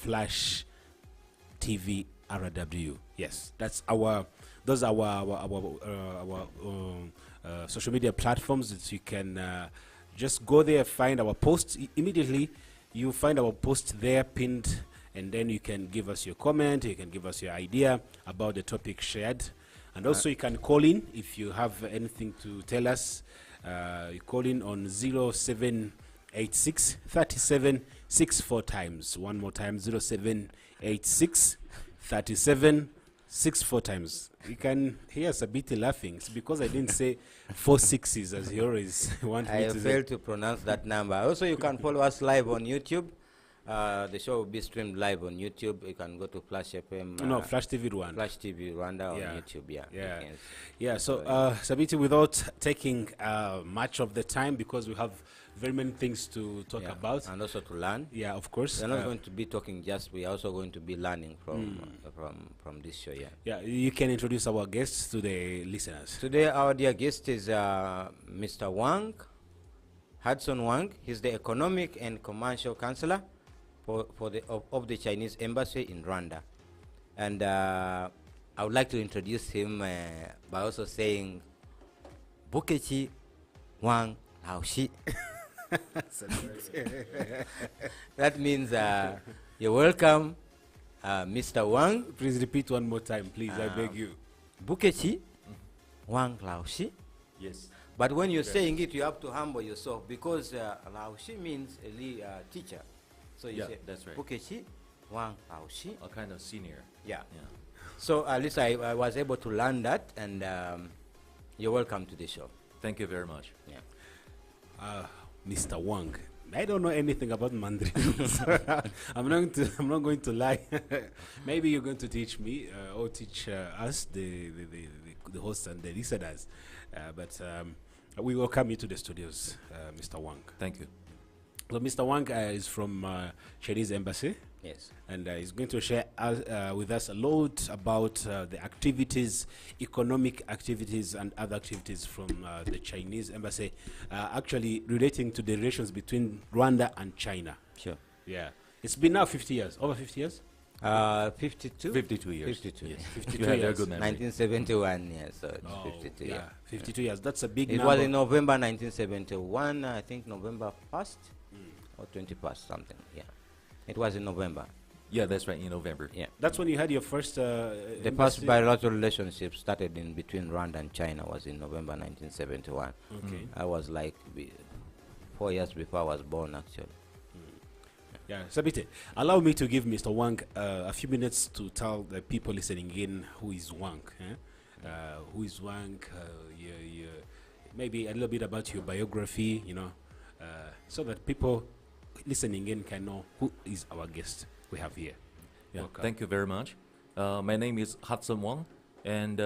Flash TV RW. Yes, those are our social media platforms that you can just go there, find our posts immediately. You find our post there pinned, and then you can give us your comment, you can give us your idea about the topic shared, and also you can call in if you have anything to tell us. You call in on 0786 37 64 times. One more time, 0786 37 64 times. You can hear Sabiti laughing. It's because I didn't say 4 sixes as he always wants me I to say. failed to pronounce that number. Also, you can follow us live on YouTube. The show will be streamed live on YouTube. You can go to Flash FM. No, Flash TV Rwanda. Flash TV Rwanda on YouTube. Yeah. So, Sabiti, without taking much of the time, because we have very many things to talk about, and also to learn. Yeah, of course. We're not going to be talking just. We're also going to be learning from this show. Yeah. You can introduce our guests to the listeners. Today, our dear guest is Mr. Wang, Hudson Wang. He's the Economic and Commercial Counselor of the Chinese Embassy in Rwanda, and I would like to introduce him by also saying, Bukechi Wang Laoshi. That means you're welcome, Mr. Wang. Please repeat one more time, please. I beg you. Bukechi Wang Laoshi. Yes. But when you're saying it, you have to humble yourself, because Laoshi means a teacher. So you say, that's right. Bukechi Wang Laoshi. A kind of senior. Yeah. So at least I was able to learn that, and you're welcome to the show. Thank you very much. Yeah. Mr. Wang, I don't know anything about Mandarin, so I'm not going to lie. Maybe you're going to teach me or teach us, the hosts and the listeners. But we welcome you to the studios, Mr. Wang. Thank you. So Mr. Wang is from Chinese Embassy. Yes. And he's going to share with us a lot about the activities, economic activities and other activities from the Chinese Embassy, actually relating to the relations between Rwanda and China. Sure. Yeah. It's been now 50 years, over 50 years? 52? 52 years. 52. Yes. 52 you have years. very good memory. 1971, yes. So it's 52 years. 52 years. That's a big It number. was in November 1971, I think November 1st or 21st, something. Yeah. It was in November. Yeah, that's right, in November. Yeah. That's when you had your first the first bilateral relationship started in between Rwanda and China was in November 1971. Okay. I was like 4 years before I was born, actually. Yeah, Sabite, allow me to give Mr. Wang a few minutes to tell the people listening in who is Wang. Who is Wang? Maybe a little bit about your biography, so that people listening in can know who is our guest we have here. Yeah, Welcome. thank you very much. My name is Hudson Wang, and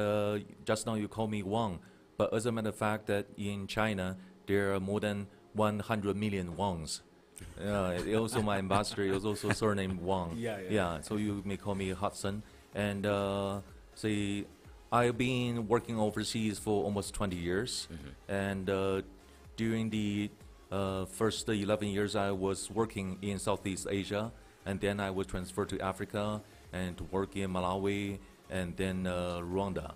just now you call me Wang, but as a matter of fact, that in China there are more than 100 million Wangs. Also, my ambassador is also surnamed Wang. Yeah. So you may call me Hudson, and see, I've been working overseas for almost 20 years, and during the first 11 years I was working in Southeast Asia, and then I was transferred to Africa and to work in Malawi and then Rwanda.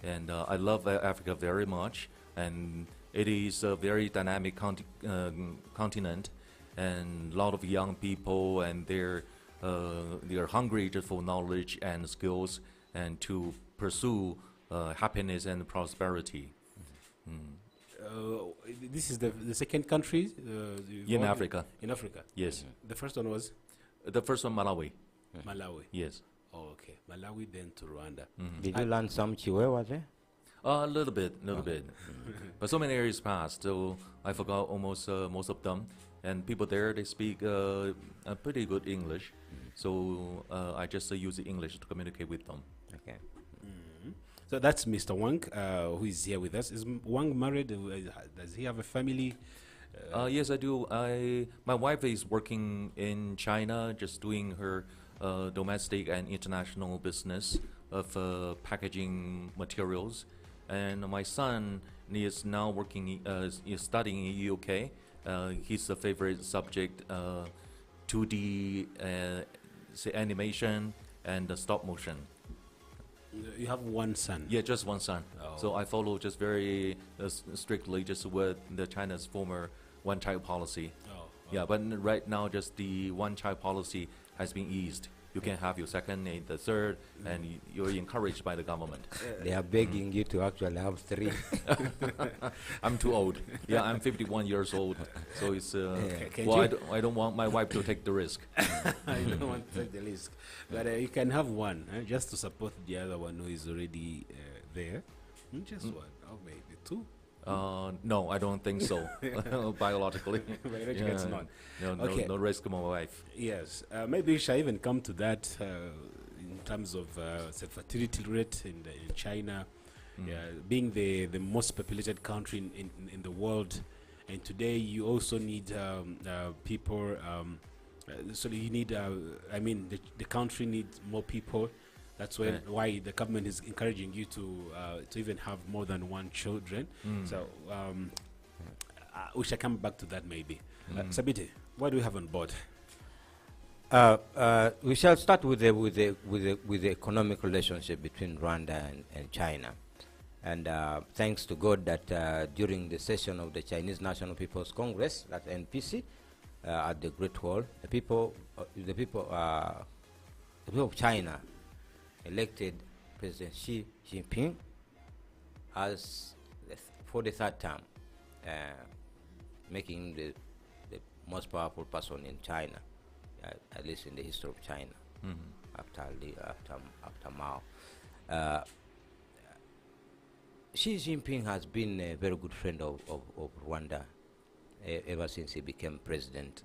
And I love Africa very much, and it is a very dynamic continent, and a lot of young people, and they're hungry just for knowledge and skills and to pursue happiness and prosperity. This is the second country In Africa. In Africa. Yes. The first one was The first one, Malawi. Malawi. Yes. Oh, okay. Malawi, then to Rwanda. Did you learn some Chiwewa there? A little bit. But so many years passed, so I forgot almost most of them. And people there, they speak a pretty good English. So I just use the English to communicate with them. Okay. So that's Mr. Wang, who is here with us. Is Wang married? Does he have a family? Yes, I do. My wife is working in China, just doing her domestic and international business of packaging materials. And my son is now working, is studying in UK. His favorite subject, 2D say animation and stop motion. You have one son. Yeah, just one son. Oh. So I follow just very strictly just with the China's former one-child policy. Oh, Yeah, but right now just the one-child policy has been eased. You can have your second and the third, and you're encouraged by the government. They are begging you to actually have 3. I'm too old. Yeah, I'm 51 years old. So it's, Can well, you- I don't want my wife to take the risk. I don't want to take the risk. But you can have one, just to support the other one who is already there. Just one, or maybe 2. No, I don't think so. Biologically. Biologically, it's not. No, Okay. no risk for my wife. Yes, maybe we shall even come to that in terms of say fertility rate in China, being the most populated country in the world, and today you also need people. So you need, I mean, the country needs more people. That's why the government is encouraging you to even have more than one children. So we shall come back to that maybe. Sabiti, what do we have on board? We shall start with the economic relationship between Rwanda and China. And thanks to God that during the session of the Chinese National People's Congress, that's NPC, at the Great Wall, the people of China elected President Xi Jinping as for the 3rd term, making the most powerful person in China, at least in the history of China, after Mao. Xi Jinping has been a very good friend of Rwanda ever since he became president.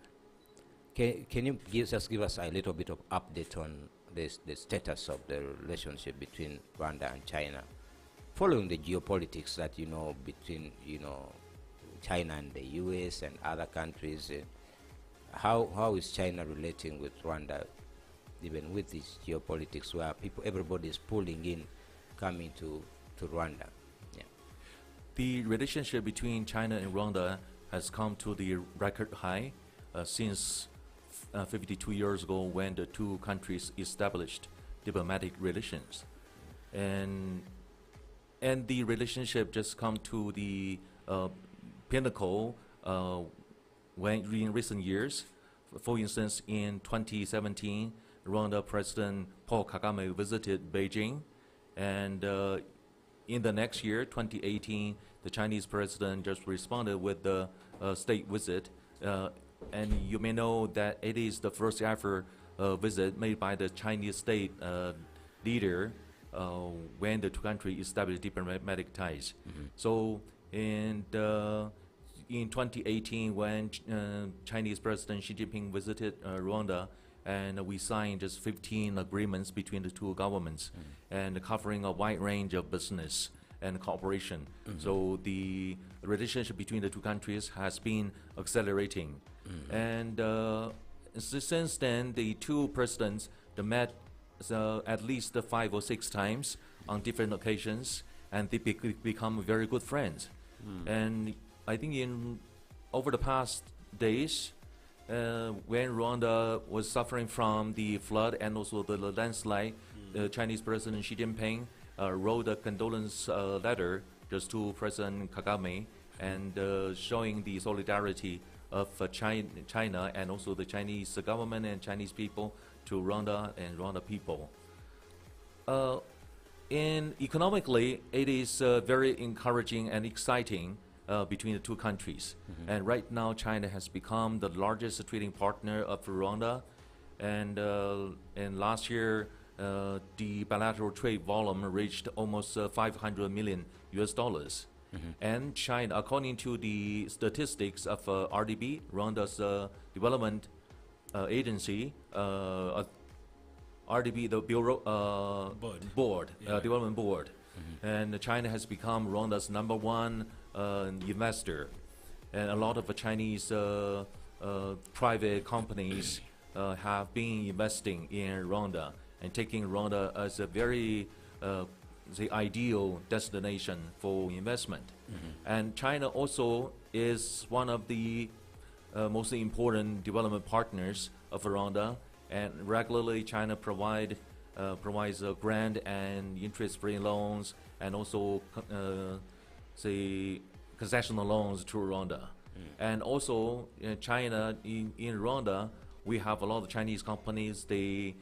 Can you give us a little bit of update on the status of the relationship between Rwanda and China, following the geopolitics that between China and the U.S. and other countries? How is China relating with Rwanda, even with this geopolitics where everybody is pulling in, coming to Rwanda? Yeah. The relationship between China and Rwanda has come to the record high since 52 years ago, when the two countries established diplomatic relations, and the relationship just come to the pinnacle when in recent years. For instance, in 2017, Rwanda President Paul Kagame visited Beijing, and in the next year, 2018, the Chinese president just responded with the state visit. And you may know that it is the first ever visit made by the Chinese state leader when the two countries established diplomatic ties. So in 2018, when Chinese President Xi Jinping visited Rwanda, and we signed just 15 agreements between the two governments, and covering a wide range of business and cooperation. So the relationship between the two countries has been accelerating. And since then, the two presidents met at least 5 or 6 times on different occasions, and they become very good friends. And I think over the past days, when Rwanda was suffering from the flood and also the landslide, Chinese President Xi Jinping wrote a condolence letter just to President Kagame, and showing the solidarity of China and also the Chinese government and Chinese people to Rwanda and Rwanda people. Economically, it is very encouraging and exciting between the two countries. And right now, China has become the largest trading partner of Rwanda. And last year, the bilateral trade volume reached almost $500 million US. And China, according to the statistics of RDB, Rwanda's development agency, RDB, the Bureau Board, Development Board, and China has become Rwanda's #1 investor, and a lot of Chinese private companies have been investing in Rwanda and taking Rwanda as a very the ideal destination for investment. And China also is one of the most important development partners of Rwanda, and regularly China provides grant and interest-free loans, and also say concessional loans to Rwanda. And also China in Rwanda, we have a lot of Chinese companies. They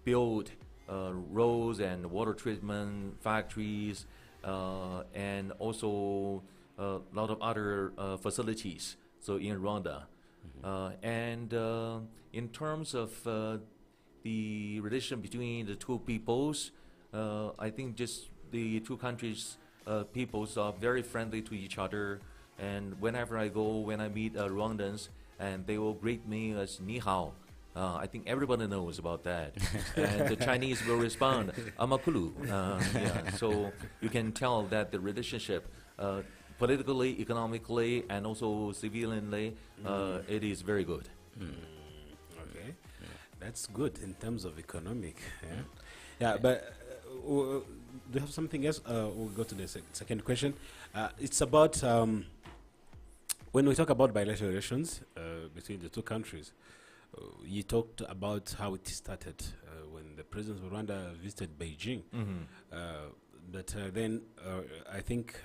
build roads and water treatment factories, and also a lot of other facilities. So in Rwanda, and in terms of the relation between the two peoples, I think just the two countries' peoples are very friendly to each other. And whenever I go, when I meet Rwandans, and they will greet me as ni hao. I think everybody knows about that. And the Chinese will respond, amakulu. Yeah, so you can tell that the relationship, politically, economically, and also civilianly, it is very good. Okay, that's good in terms of economic. Yeah, but do you have something else? We'll go to the second question. It's about when we talk about bilateral relations between the two countries. You talked about how it started when the president of Rwanda visited Beijing. But then I think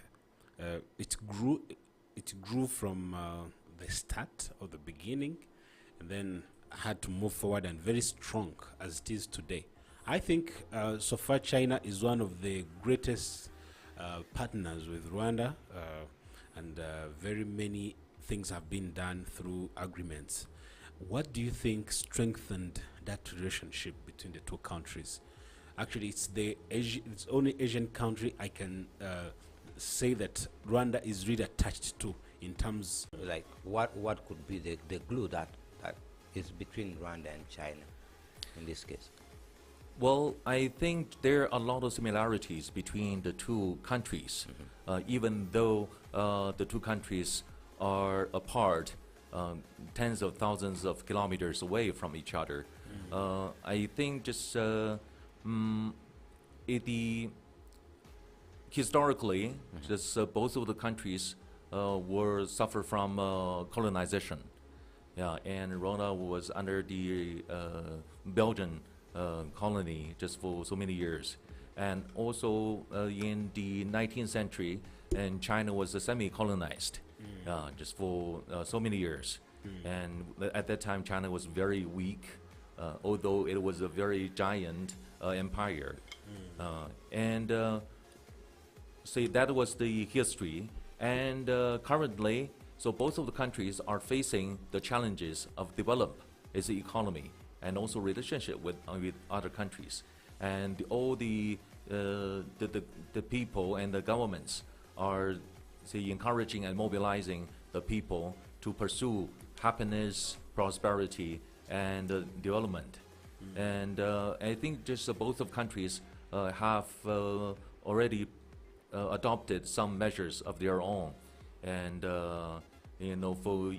it grew from the start of the beginning, and then had to move forward, and very strong as it is today. I think so far China is one of the greatest partners with Rwanda, and very many things have been done through agreements. What do you think strengthened that relationship between the two countries? Actually, it's it's only Asian country I can say that Rwanda is really attached to in terms. Like what could be the glue that is between Rwanda and China in this case? Well, I think there are a lot of similarities between the two countries, even though the two countries are apart, tens of thousands of kilometers away from each other. I think just historically, just both of the countries were suffer from colonization. Yeah, and Rwanda was under the Belgian colony just for so many years, and also in the 19th century, and China was semi-colonized just for so many years. And at that time, China was very weak, although it was a very giant empire. And so that was the history. And currently, so both of the countries are facing the challenges of develop its economy and also relationship with other countries. And all the people and the governments are, say, encouraging and mobilizing the people to pursue happiness, prosperity, and development. And I think just both of countries have already adopted some measures of their own, and for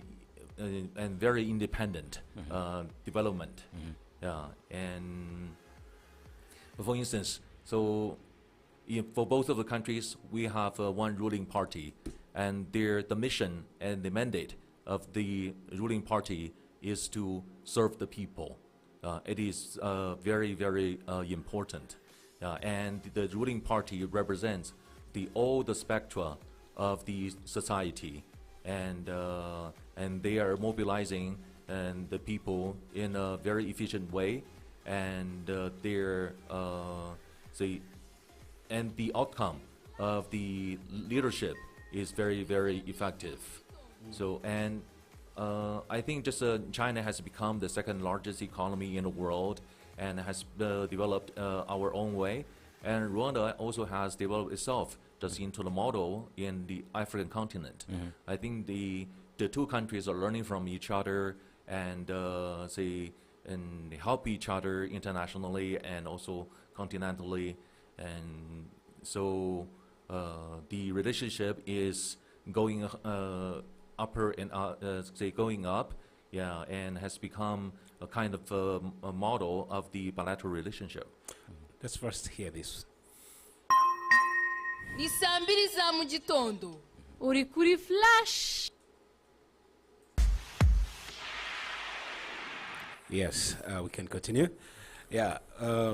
and very independent development. And for instance, so for both of the countries, we have one ruling party, and the mission and the mandate of the ruling party is to serve the people. It is very, very important. And the ruling party represents all the spectra of the society, and they are mobilizing the people in a very efficient way, and and the outcome of the leadership is very, very effective. So, and I think just China has become the second largest economy in the world, and has developed our own way. And Rwanda also has developed itself just into the model in the African continent. I think the two countries are learning from each other, and and help each other internationally and also continentally. And so the relationship is going upper and going up, and has become a kind of a model of the bilateral relationship. Let's first hear this. Ni saa mbiri za mu gitondo uri kuri Flash. Yes, we can continue. Yeah,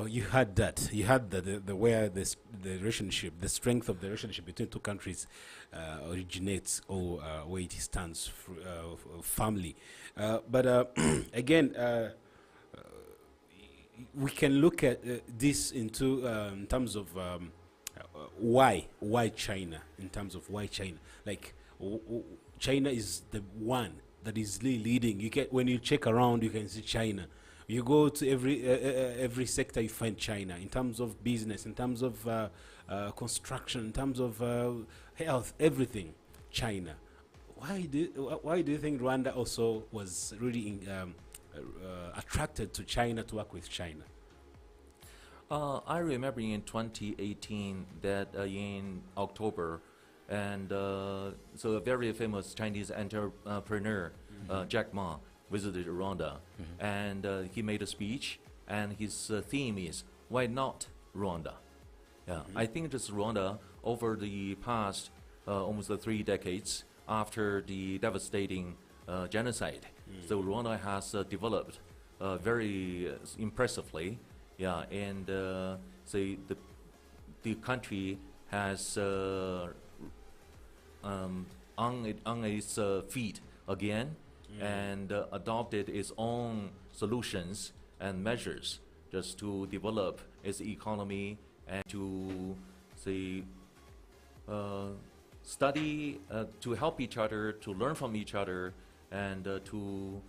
you had that. You had the where the relationship, the strength of the relationship between two countries originates, or where it stands firmly. But again, we can look at this into in terms of why China, in terms of why China, like China is the one that is leading. You get, when you check around, you can see China. You go to every sector, you find China, in terms of business, in terms of construction, in terms of health, everything. China. Why do you think Rwanda also was really attracted to China, to work with China? I remember in 2018 that in October, and so a very famous Chinese entrepreneur, Jack Ma, visited Rwanda, and he made a speech, and his theme is, why not Rwanda? Yeah, I think just Rwanda, over the past almost 3 decades after the devastating genocide, so Rwanda has developed very impressively. Yeah, and say the country has on its feet again, and adopted its own solutions and measures just to develop its economy and to say study, to help each other, to learn from each other, and to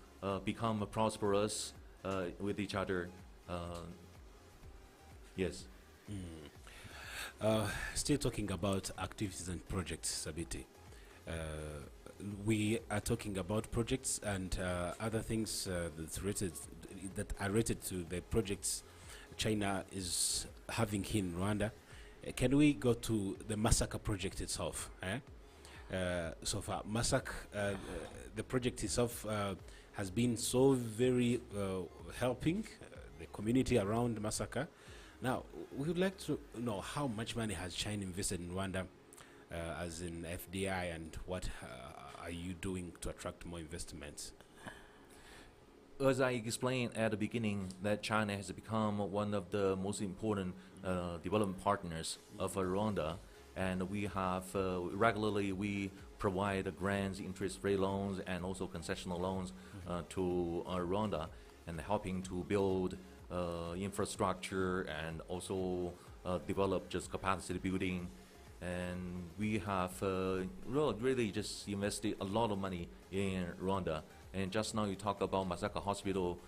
become prosperous with each other. Yes. Still talking about activities and projects, Sabiti. We are talking about projects and other things that are related to the projects China is having in Rwanda. Can we go to the Massacre project itself? So far, Massacre, the project itself has been so very helping the community around Massacre. Now, we would like to know how much money has China invested in Rwanda, as in FDI, and what are you doing to attract more investments? As I explained at the beginning, that China has become one of the most important development partners of Rwanda, and we have regularly we provide grants, interest-free loans, and also concessional loans to Rwanda, and helping to build infrastructure and also develop just capacity building. And we have really just invested a lot of money in Rwanda. And just now you talk about Masaka Hospital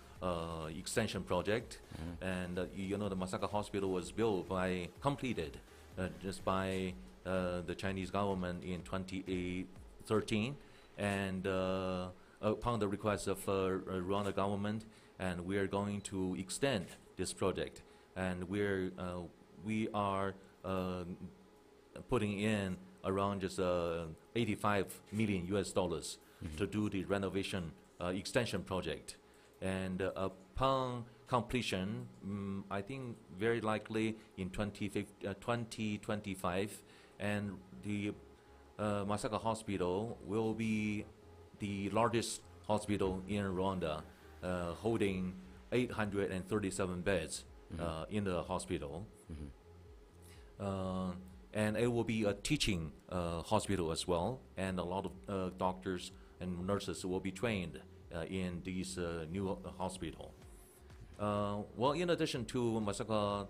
extension project, and you know the Masaka Hospital was completed just by the Chinese government in 2013, and upon the request of Rwanda government, and we are going to extend this project, and we are putting in around just 85 million US dollars to do the renovation extension project. And upon completion, I think very likely in 2025, and the Masaka Hospital will be the largest hospital in Rwanda, holding 837 beds in the hospital. And it will be a teaching hospital as well, and a lot of doctors and nurses will be trained in this new hospital. Well, in addition to Masaka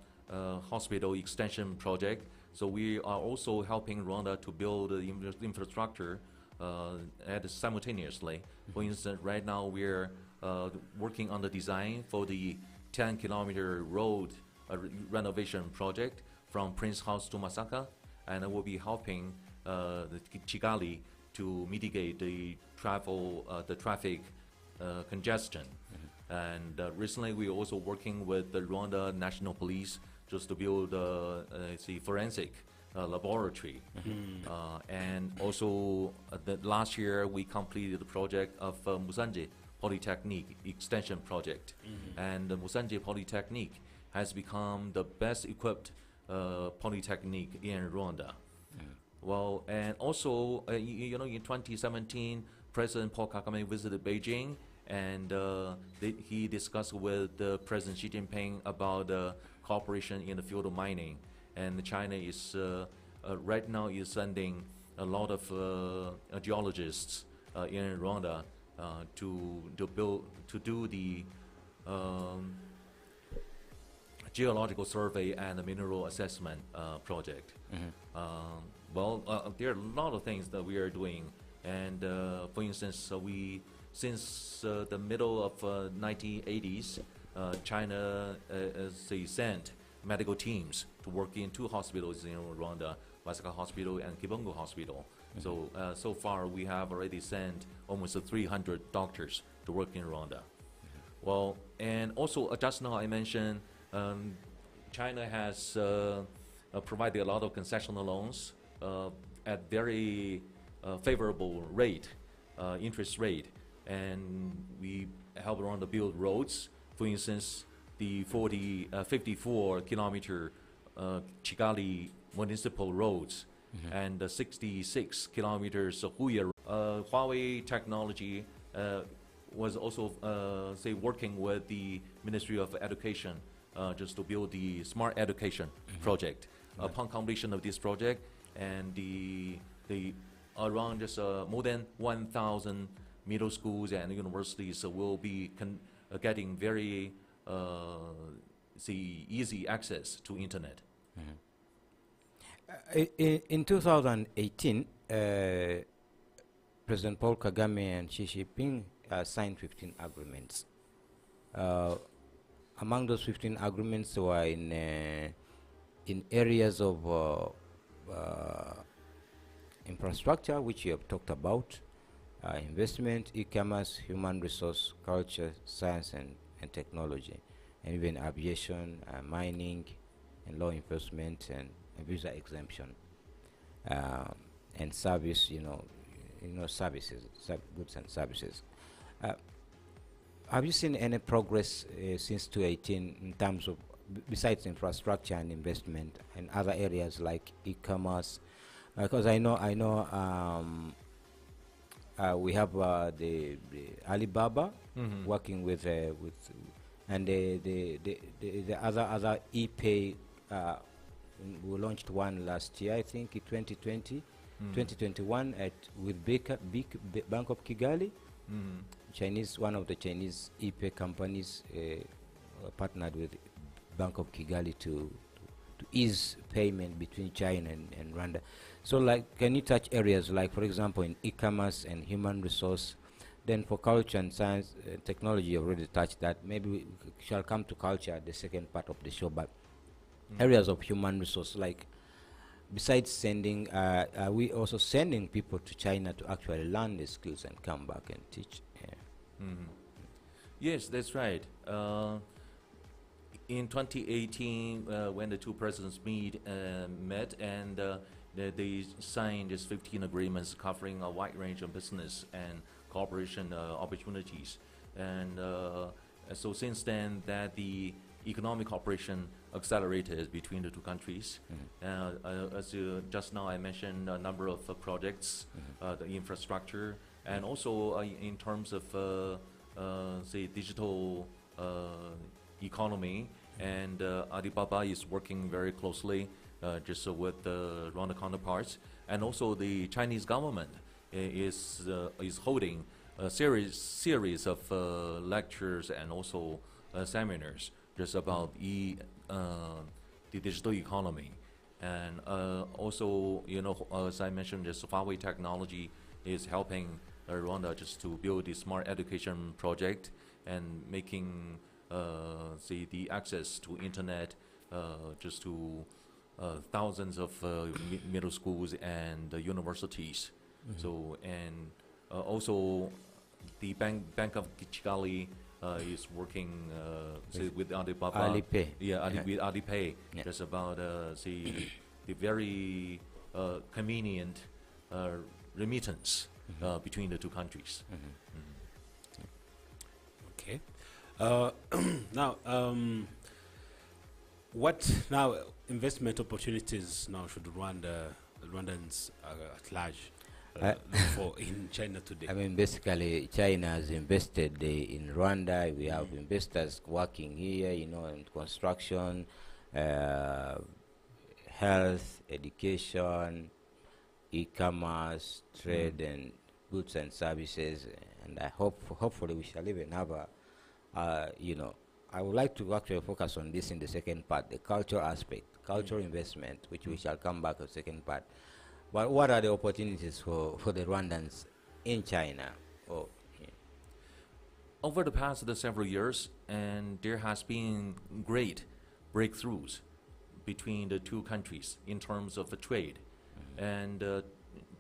Hospital extension project, so we are also helping Rwanda to build the infrastructure simultaneously. For instance, right now we're working on the design for the 10-kilometer road renovation project from Prince House to Masaka, and it will be helping the Kigali to mitigate the traffic congestion. And recently we're also working with the Rwanda National Police just to build a forensic laboratory. And also last year we completed the project of Musanze Polytechnic extension project. And the Musanze Polytechnic has become the best equipped polytechnic in Rwanda. Well, and also, in 2017, President Paul Kagame visited Beijing, and he discussed with President Xi Jinping about cooperation in the field of mining. And China is right now is sending a lot of geologists in Rwanda to do the geological survey and the mineral assessment project. Well, there are a lot of things that we are doing, and for instance, since the middle of 1980s, China they sent medical teams to work in 2 hospitals in Rwanda, Masaka Hospital and Kibongo Hospital. So so far we have already sent almost 300 doctors to work in Rwanda. Well, and also just now I mentioned China has provided a lot of concessional loans at very favorable rate, interest rate, and we help Rwanda build roads. For instance, the 54-kilometer Kigali municipal roads and 66 kilometers of Huye. Huawei technology was also say working with the Ministry of Education just to build the smart education project. Upon completion of this project, and the around just more than 1,000 middle schools and universities will be getting very easy access to internet. In 2018, President Paul Kagame and Xi Jinping signed 15 agreements. Among those 15 agreements were in areas of infrastructure, which you have talked about, investment, e-commerce, human resource, culture, science and technology, and even aviation, mining, and law enforcement, and visa exemption, and service, services, goods and services. Have you seen any progress since 2018 in terms of, besides infrastructure and investment, and other areas like e-commerce? Because I know we have the Alibaba working with and the other ePay. We launched one last year, I think, in 2020, 2021 with Bank of Kigali. One of the Chinese ePay companies partnered with Bank of Kigali to ease payment between China and Rwanda. So, can you touch areas like, for example, in e-commerce and human resource? Then for culture and science, technology, you already touched that. Maybe we shall come to culture at the second part of the show, but areas of human resource, like besides sending, are we also sending people to China to actually learn the skills and come back and teach? Yes, that's right. In 2018, when the 2 presidents met, and they signed these 15 agreements covering a wide range of business and cooperation opportunities. And so since then, that the economic cooperation accelerated between the 2 countries. As just now I mentioned, a number of projects, the infrastructure, and also in terms of say digital economy, and Alibaba is working very closely just with the Rwanda counterparts, and also the Chinese government is holding a series of lectures and also seminars just about the digital economy. And also, as I mentioned, this Huawei technology is helping Rwanda just to build the smart education project and making the access to internet just to thousands of middle schools and universities. So, and also the Bank of Kigali is working with Alibaba. Alipay. Yeah, with Alipay. Yeah. Just about the very convenient remittance between the 2 countries. Okay. Now, what now investment opportunities now should Rwandans at large look for in China today? I mean, basically, China has invested in Rwanda. We have investors working here, you know, in construction, health, education, e-commerce, trade, and goods and services. And I hope, hopefully, we shall even have you know, I would like to actually focus on this in the second part, the cultural aspect, cultural investment, which we shall come back to the second part. But what are the opportunities for the Rwandans in China? Oh, yeah. Over the past several years, and there has been great breakthroughs between the two countries in terms of trade. And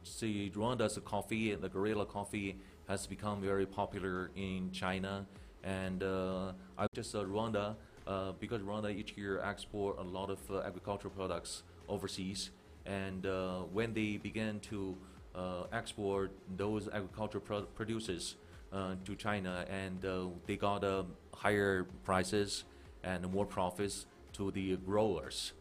see, Rwanda's coffee, the guerrilla coffee, has become very popular in China. And I just Rwanda, because Rwanda each year export a lot of agricultural products overseas. And when they began to export those agricultural produces to China, and they got higher prices and more profits to the growers.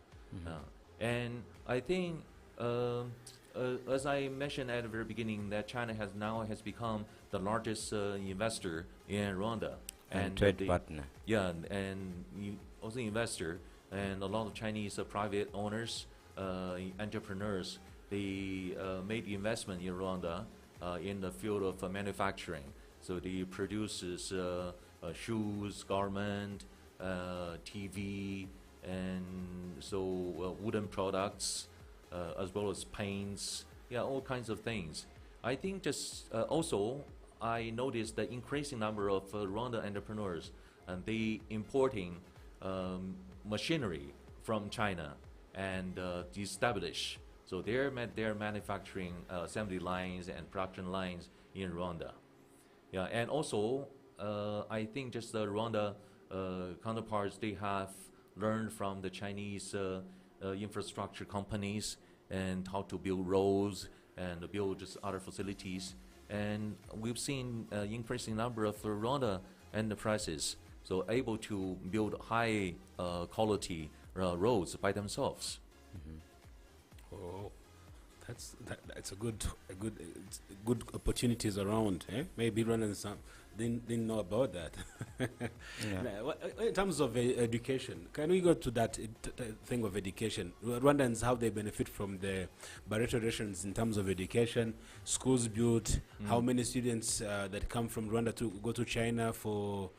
And I think, as I mentioned at the very beginning, that China has become the largest investor in Rwanda. And trade partner. Yeah, and also investor, and a lot of Chinese private owners, entrepreneurs, they made investment in Rwanda in the field of manufacturing. So they produces shoes, garment, TV, and so wooden products, as well as paints, yeah, all kinds of things. I think just also I noticed the increasing number of Rwanda entrepreneurs, and they importing machinery from China and establish. So they're manufacturing assembly lines and production lines in Rwanda. Yeah, and also I think just the Rwanda counterparts, they have learned from the Chinese infrastructure companies and how to build roads and build just other facilities. And we've seen increasing number of Rwanda enterprises, so able to build high quality roads by themselves. Oh, that's a good opportunities around. Maybe Rwandans didn't know about that. Now, in terms of education, can we go to that thing of education? Rwandans, how they benefit from the bilateral relations in terms of education, schools built, how many students that come from Rwanda to go to China for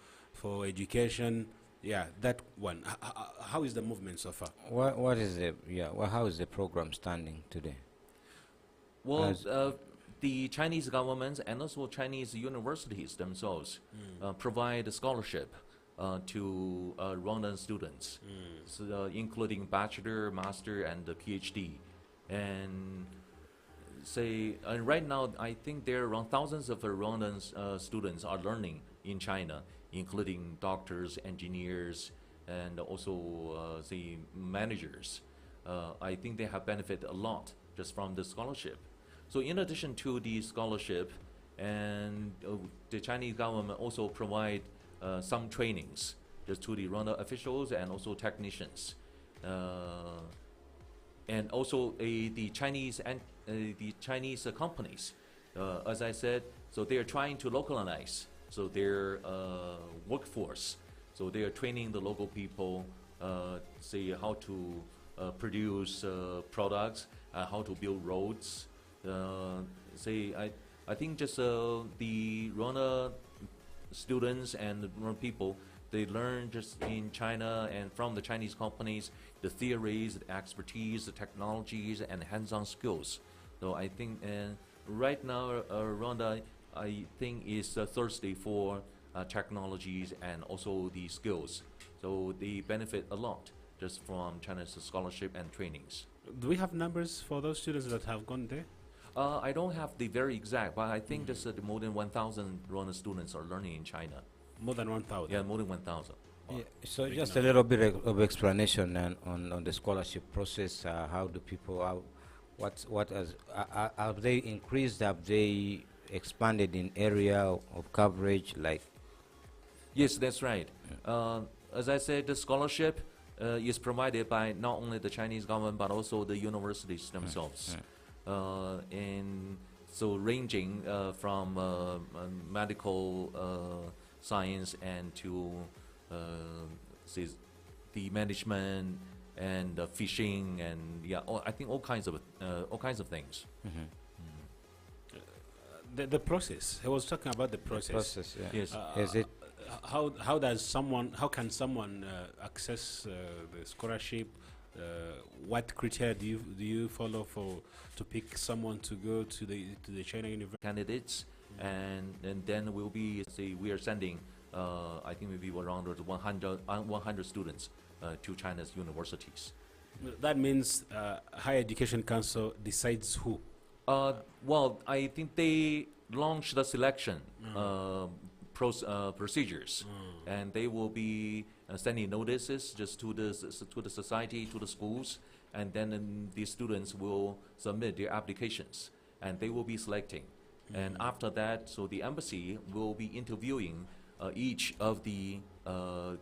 education? Yeah, that one. How is the movement so far? What is the how is the program standing today? Well, the Chinese government and also Chinese universities themselves provide a scholarship to Rwandan students, so, including bachelor, master, and the PhD. And right now, I think there are around thousands of Rwandan students are learning in China, including doctors, engineers, and also the managers. I think they have benefited a lot just from the scholarship. So in addition to the scholarship, and the Chinese government also provide some trainings just to the Rwanda officials and also technicians. And also the Chinese companies, as I said, so they are trying to localize their workforce. So they are training the local people, say how to produce products, how to build roads. I think just the Rwanda students and the Rwanda people, they learn just in China and from the Chinese companies the theories, the expertise, the technologies, and hands-on skills. So I think right now Rwanda, I think, is thirsty for technologies and also the skills. So they benefit a lot just from China's scholarship and trainings. Do we have numbers for those students that have gone there? I don't have the very exact, but I think there's more than 1,000 Rwanda students are learning in China. More than 1,000? Yeah, more than 1,000. Yeah, so just a little bit of explanation on the scholarship process. How do people, have they increased? Have they expanded in area of coverage? Like, yes, that's right. As I said, the scholarship is provided by not only the Chinese government but also the universities themselves. And so ranging from medical science and to say the management and fishing and I think all kinds of things. The process. He was talking about the process. The process, yeah. Yes. Is it how can someone access the scholarship? What criteria do you follow to pick someone to go to the China University? Candidates, and then we are sending I think maybe around 100 students to China's universities. That means Higher Education Council decides who. Well, I think they launched the selection procedures, and they will be sending notices just to the society, to the schools, and then the students will submit their applications, and they will be selecting. And after that, so the embassy will be interviewing each of the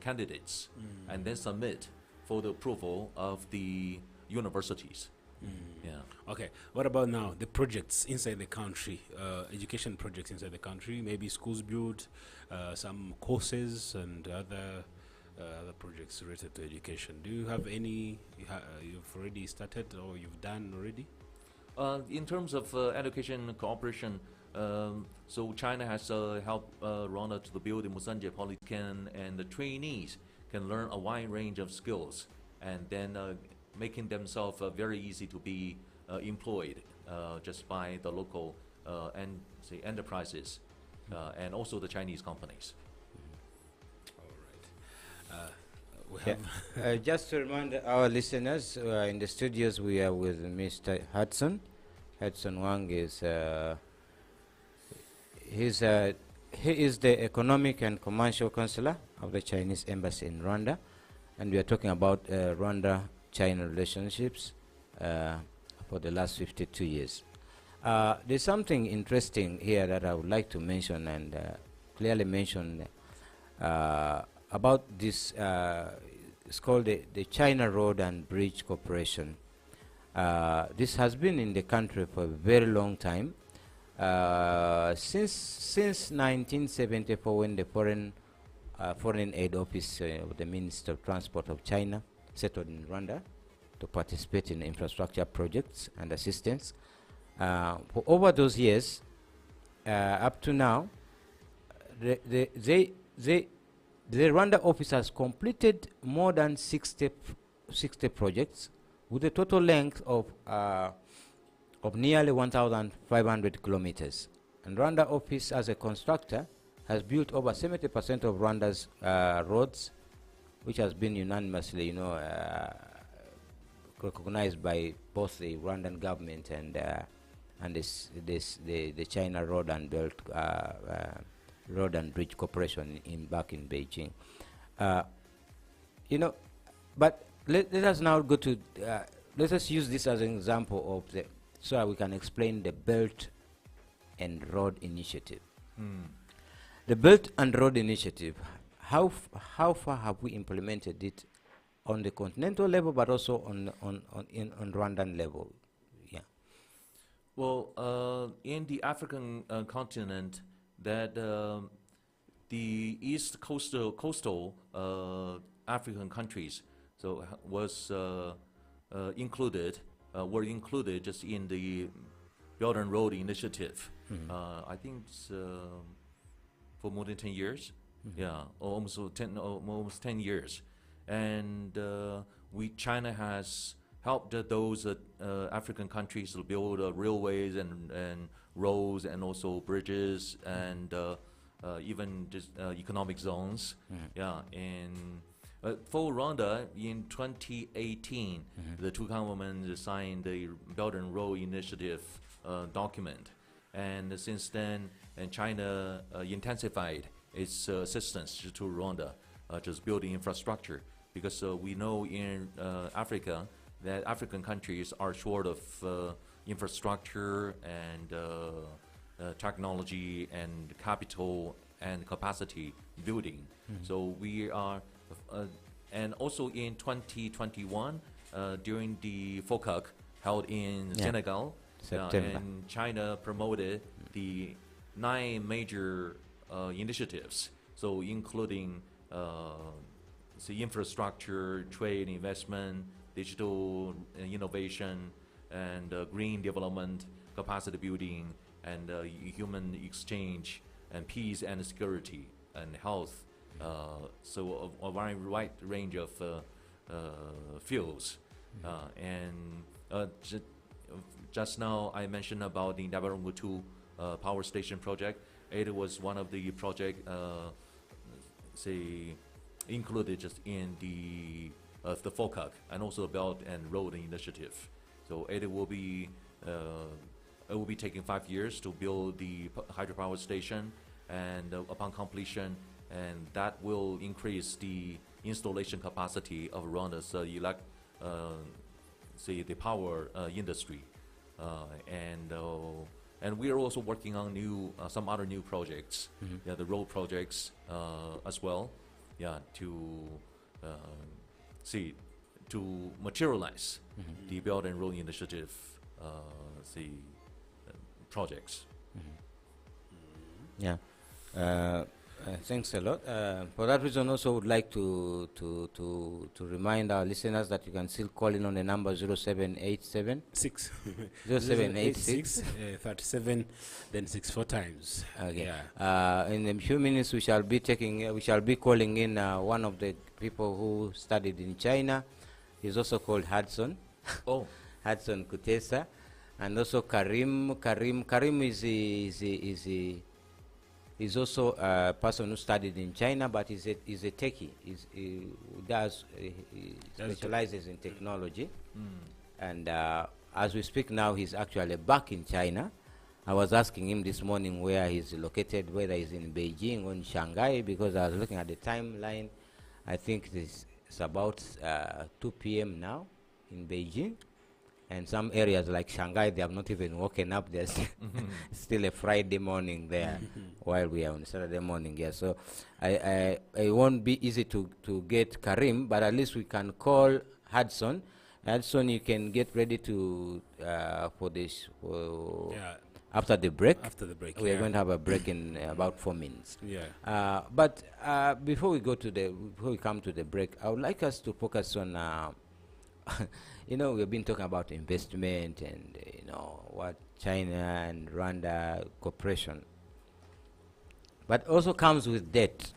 candidates, and then submit for the approval of the universities. Yeah. Okay. What about now the projects inside the country? Education projects inside the country. Maybe schools build some courses and other projects related to education. Do you have any? You've already started or you've done already? In terms of education cooperation, so China has helped Rwanda to build the Musanje Polytechnic, and the trainees can learn a wide range of skills, and then making themselves very easy to be employed just by the local enterprises and also the Chinese companies. All right. We have just to remind our listeners, in the studios we are with Mr. Hudson. Hudson Wang is he is the Economic and Commercial Counselor of the Chinese Embassy in Rwanda, and we are talking about Rwanda-China relationships for the last 52 years. There's something interesting here that I would like to mention and clearly mention about this. It's called the China Road and Bridge Corporation. This has been in the country for a very long time. Since 1974, when the Foreign Aid Office of the Minister of Transport of China settled in Rwanda to participate in infrastructure projects and assistance. For over those years, up to now, the Rwanda office has completed more than 60 projects with a total length of nearly 1,500 kilometers. And Rwanda office, as a constructor, has built over 70% of Rwanda's roads, which has been unanimously, recognized by both the Rwandan government and the China Road and Road and Bridge Corporation back in Beijing. But let us now go to let us use this as an example of so we can explain the Belt and Road Initiative. The Belt and Road Initiative, how far have we implemented it on the continental level, but also on Rwandan level? Yeah. Well, in the African continent, that the east coastal African countries was were included just in the Belt and Road Initiative. I think it's for more than 10 years. Yeah, almost 10 years. And China has helped those African countries to build railways and roads and also bridges and even just economic zones. Yeah, and for Rwanda in 2018, the two governments signed the Belt and Road Initiative document, and since then, China intensified its assistance to Rwanda, just building infrastructure, because we know in Africa that African countries are short of infrastructure and technology and capital and capacity building. So we are, and also in 2021, during the FOCAC held in Senegal, September. And China promoted the 9 major initiatives, so including the infrastructure, trade, investment, digital innovation, and green development, capacity building, and human exchange, and peace and security, and health. So a very wide range of fields. And just now I mentioned about the Nabarungu 2 power station project. It was one of the project, say, included just in the FOCAC, and also the Belt and Road Initiative. So it will be taking 5 years to build the hydropower station, and upon completion, and that will increase the installation capacity of Rwanda's the power industry, and we are also working on some other new projects, the road projects as well, to materialize the Belt and Road Initiative, projects. Yeah. Thanks a lot. For that reason, also would like to remind our listeners that you can still call in on the number 0787 6 0786 37, then 6 4 times. Okay. Yeah. In a few minutes, we shall be calling in one of the people who studied in China. He's also called Hudson. Oh. Hudson Kutesa, and also Karim. Karim is also a person who studied in China, but he's a techie. He specializes in technology. And as we speak now, he's actually back in China. I was asking him this morning where he's located, whether he's in Beijing or in Shanghai, because I was looking at the timeline. I think it's about 2 p.m. now in Beijing. And some areas like Shanghai, they have not even woken up. There's still a Friday morning there while we are on Saturday morning. Yeah, so I won't be easy to get Karim, but at least we can call Hudson. Hudson, you can get ready to for this after the break. After the break, we are going to have a break in about 4 minutes. Yeah. But before we come to the break, I would like us to focus on. We've been talking about investment and, what China and Rwanda cooperation. But also comes with debt.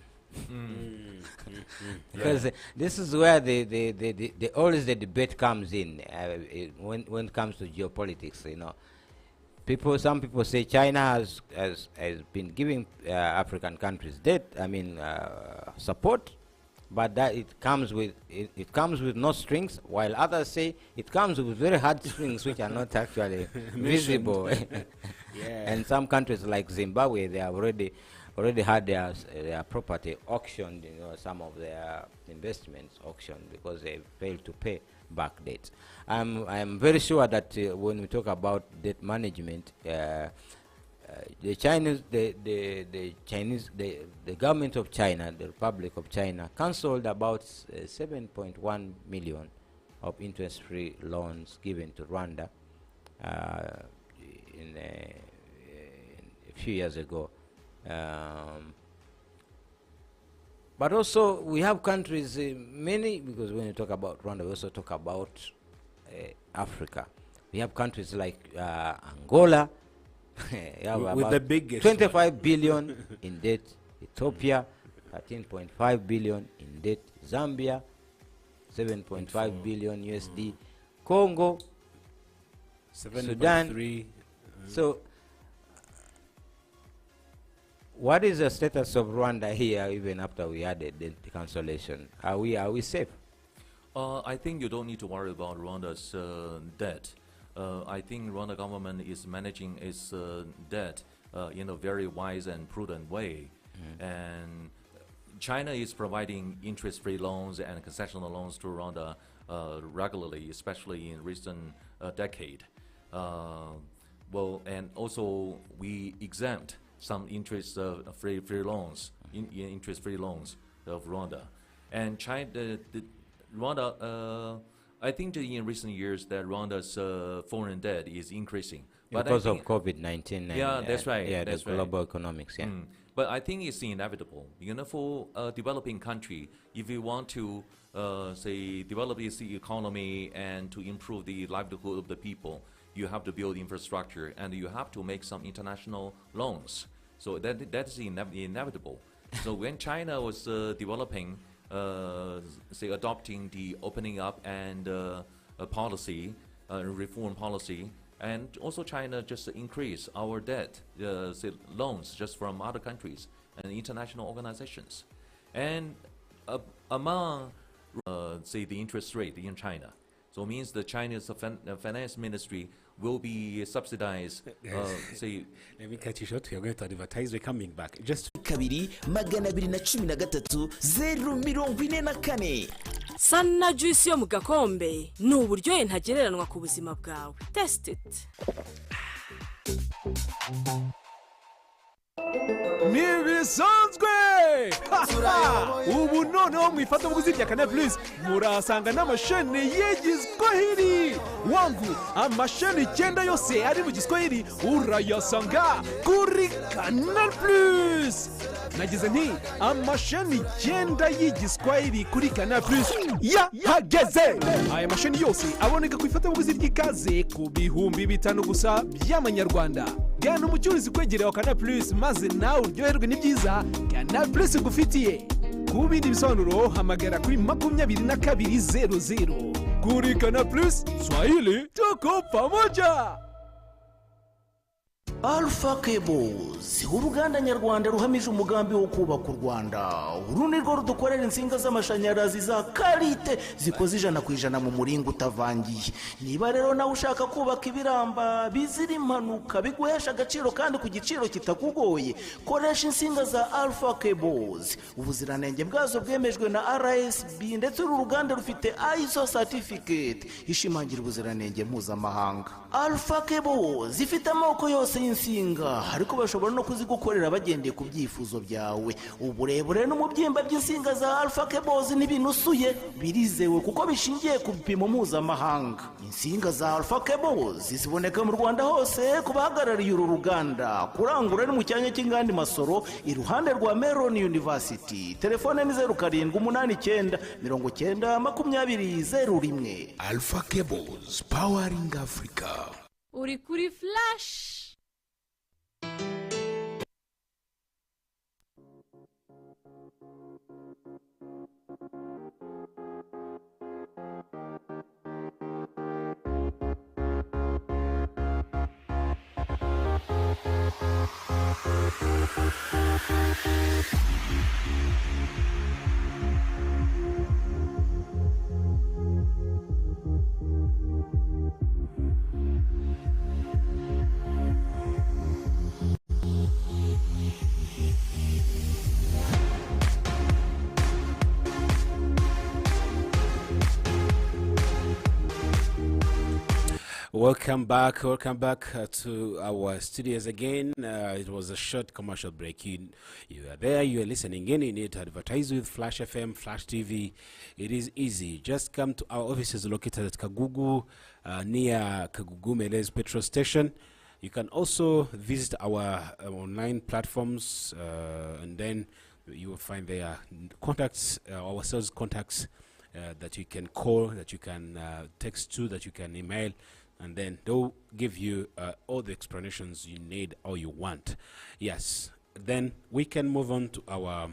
Because this is where always the debate comes in when it comes to geopolitics, Some people say China has been giving African countries debt, support, but that it comes with no strings, while others say it comes with very hard strings which are not actually visible. And some countries like Zimbabwe, they have already had their property auctioned, some of their investments auctioned because they failed to pay back debts. I'm very sure that when we talk about debt management, the government of China, the Republic of China, cancelled about 7.1 million of interest-free loans given to Rwanda in a few years ago. But also we have countries, many, because when you talk about Rwanda, we also talk about Africa. We have countries like Angola, with the biggest 25 billion in debt. Ethiopia, 13.5 billion in debt. Zambia, 7.5 billion USD. Congo, Sudan. So, what is the status of Rwanda here, even after we added the cancellation? Are we safe? I think you don't need to worry about Rwanda's debt. I think Rwanda government is managing its debt in a very wise and prudent way. And China is providing interest-free loans and concessional loans to Rwanda regularly, especially in recent decade. And also we exempt some interest-free loans, interest-free loans of Rwanda. And Rwanda I think that in recent years that Rwanda's foreign debt is increasing. But Because of COVID-19. Yeah, that's right. Yeah, that's the right. global economics, yeah. But I think it's inevitable. For a developing country, if you want to, say, develop its economy and to improve the livelihood of the people, you have to build infrastructure and you have to make some international loans. So that's inevitable. So when China was developing, say, adopting the opening up and policy, reform policy, and also China just increased our debt, say, loans just from other countries and international organizations. And among, say, the interest rate in China, so it means the Chinese finance ministry will be subsidized, say... Let me cut you short. You're going to advertise. We're coming back. Just... kabiri magana abiri na cumi na gatatu 044. Sana juice yo mu gakombe ni uburyohe ntagereranwa ku buzima bwawe. Test it. Nibisanzwe ubu noneho mwifata muguzi rya Canal Plus murahasanga n'amasheni y'igiswahili wangu. Amasheni 9 yose ari mu giswahili urayasanga kuri Canal Plus. Nagize nti amasheni 9 y'igiswahili kuri Canal Plus yahageze. Aya masheni yose aboneka ku ifatabuguzi ry'ikaze ku bihumbi 5 gusa by'amanyarwanda. Gana umucuruzi kwegereye wa Canal Plus maze nawe uryoherwe n'ibyiza Canal Plus igufitiye. Ku bindi bisobanuro hamagara kuri 2200. Kuri Canal Plus Swahili tuko pamoja. Alpha Cables, uruganda nyarwanda ruhamije umugambi wo kubaka u Rwanda. Uru ni rwo rudukorera insinga z'amashanyarazi za kalite zikoze 100% mu muringo utavangiye. Niba rero nawe ushaka kubaka ibiramba bizira impanuka biguhesha agaciro kandi ku giciro kitakugoye, koresha insinga za Alpha Cables. Ubuziranenge bwazo bwemejwe na RSB ndetse uru ruganda rufite ISO certificate ishimangira ubuziranenge mpuzamahanga. Alpha Cables ifite amoko yose y'insinga, ariko bashobora no kuzigukorera bagendeye ku byifuzo byawe. Uburebure n'umubyimba by'insinga za Alpha Cables n'ibinusuye birizewe kuko bishingiye ku bipimo mpuzamahanga. Insinga za Alpha Cables ziboneka mu Rwanda hose ku bahagarariye uru ruganda. Kurangura ni mu cyanya cy'ingandi Masoro iruhande rwa Meron University. Telefone ni 0789 90 2001. Alpha Cables, powering Africa. Uri kuri Flash. Welcome back to our studios again. It was a short commercial break. You are there, you are listening in. You need to advertise with Flash FM, Flash TV. It is easy. Just come to our offices located at Kagugu, near Kagugu Melez petrol station. You can also visit our online platforms, and then you will find there contacts, our sales contacts that you can call, that you can text to, that you can email. And then they'll give you all the explanations you need or you want. Yes. Then we can move on to our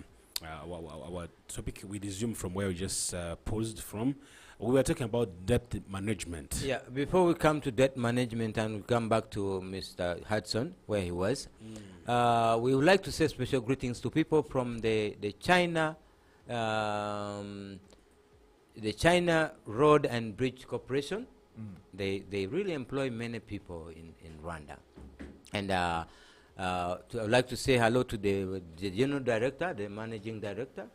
topic. We resume from where we just paused from. We were talking about debt management. Yeah, before we come to debt management and we come back to Mr. Hudson, where he was, we would like to say special greetings to people from the China Road and Bridge Corporation. They really employ many people in Rwanda. And I'd like to say hello to the general director, the managing director,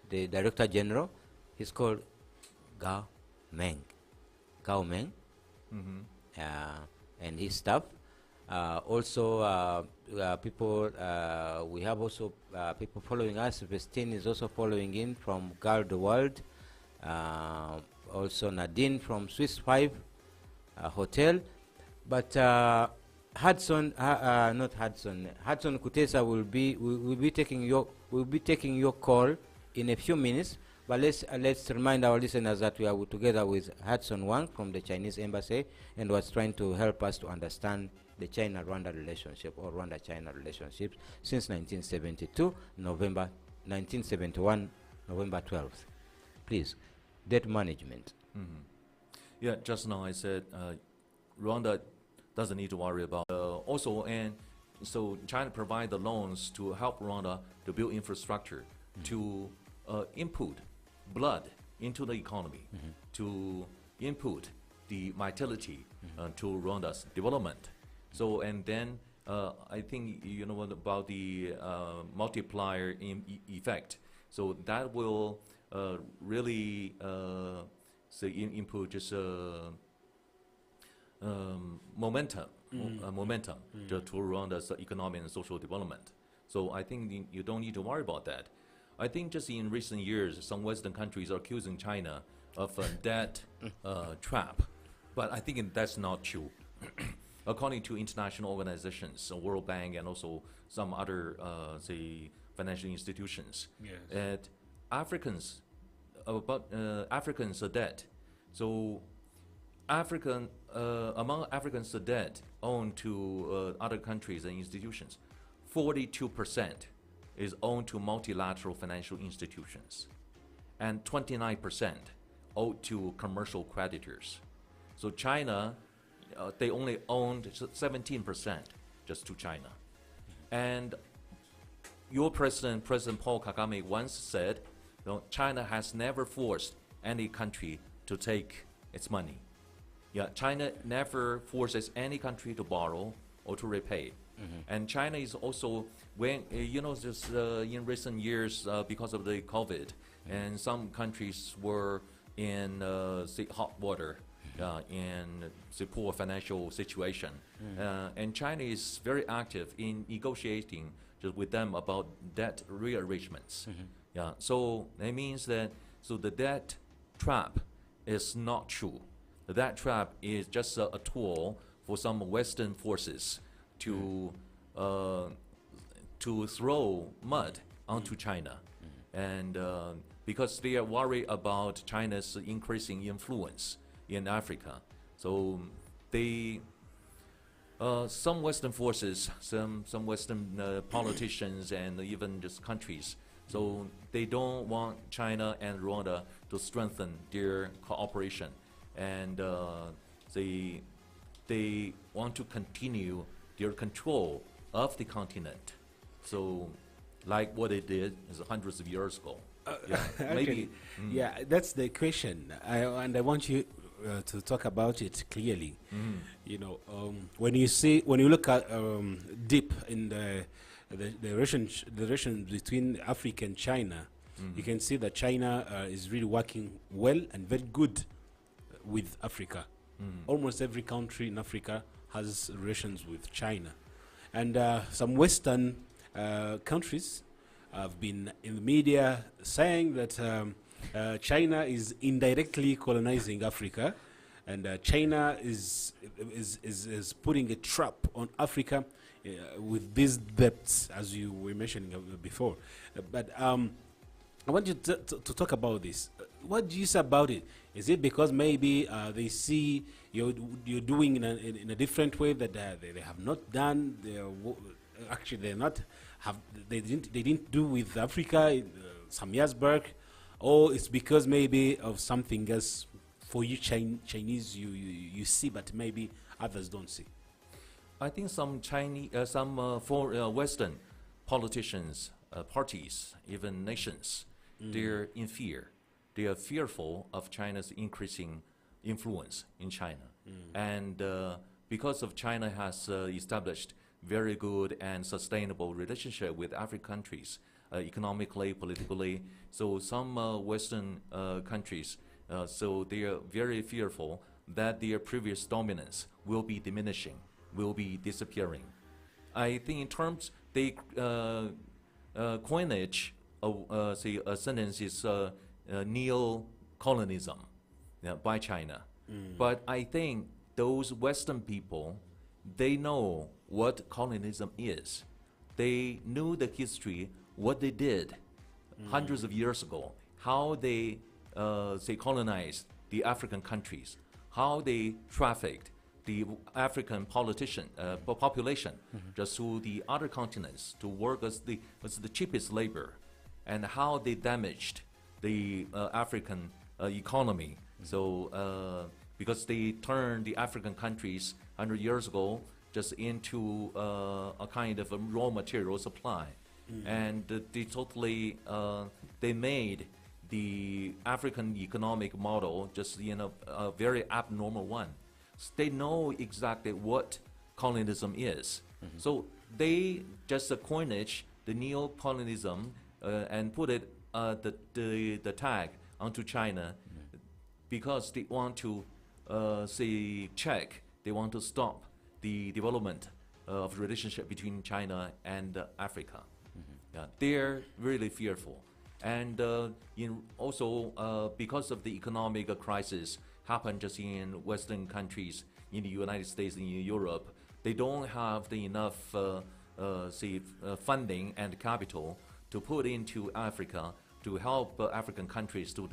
the director general. He's called Gao Meng. And his staff. Also, people, we have also people following us. Vestine is also following in from Guard the World. also Nadine from Swiss 5 Hotel. But Hudson, not Hudson, Hudson Kutesa will be taking your call in a few minutes. But let's remind our listeners that we are together with Hudson Wang from the Chinese embassy, and was trying to help us to understand the China-Rwanda relationship, or Rwanda-China relationship, since 1972, November 1971, November 12th. Please, debt management. Yeah, just now I said Rwanda doesn't need to worry about. Also, and so China provide the loans to help Rwanda to build infrastructure, to input blood into the economy, to input the vitality to Rwanda's development. So, and then I think you know about the multiplier effect. So that will really say input just momentum to Rwanda's economic and social development. So I think you don't need to worry about that. I think just in recent years, some Western countries are accusing China of a debt trap, but I think that's not true. According to international organizations, World Bank and also some other say financial institutions, Africans debt. So among Africans debt owned to other countries and institutions, 42% is owned to multilateral financial institutions, and 29% owed to commercial creditors. So China, they only owned 17% just to China. And your President Paul Kagame, once said, China has never forced any country to take its money. China never forces any country to borrow or to repay. And China is also, when just in recent years, because of the COVID, and some countries were in hot water, in the poor financial situation, and China is very active in negotiating just with them about debt rearrangements. So that means that the debt trap is not true. The debt trap is just a tool for some Western forces to throw mud onto China, and because they are worried about China's increasing influence in Africa, so they some Western forces, some Western politicians, and even just countries, so they don't want China and Rwanda to strengthen their cooperation, and they want to continue their control of the continent. So, like what they did hundreds of years ago. Actually, that's the question, and I want you to talk about it clearly. When you look at deep in the relation between Africa and China, you can see that China is really working well and very good with Africa. Almost every country in Africa has relations with China, and some Western countries have been in the media saying that China is indirectly colonizing Africa, and China is putting a trap on Africa with these debts, as you were mentioning before. But I want you to talk about this. What do you say about it? Is it because maybe they see you're doing in a different way that they have not done? Actually, they didn't do with Africa some years back, or it's because maybe of something else for you Chinese you see, but maybe others don't see? I think some Western politicians, parties, even nations, they're in fear. They are fearful of China's increasing influence in China. And because of China has established very good and sustainable relationship with African countries, economically, politically, so some Western countries, so they are very fearful that their previous dominance will be diminishing, will be disappearing. I think in terms, they coinage, say a sentence is neo-colonialism. by China. But I think those Western people, they know what colonialism is. They knew the history, what they did hundreds of years ago, how they say colonized the African countries, how they trafficked the African population just to the other continents to work as the cheapest labor, and how they damaged the African economy. So because they turned the African countries 100 years ago just into a kind of a raw material supply, and they totally they made the African economic model just a very abnormal one. So they know exactly what colonialism is. So they just coinage the neo-colonialism and put it the tag onto China because they want to check, they want to stop the development of relationship between China and Africa. Yeah, they're really fearful. And also because of the economic crisis happened just in Western countries, in the United States and in Europe, they don't have the enough funding and capital to put into Africa to help African countries to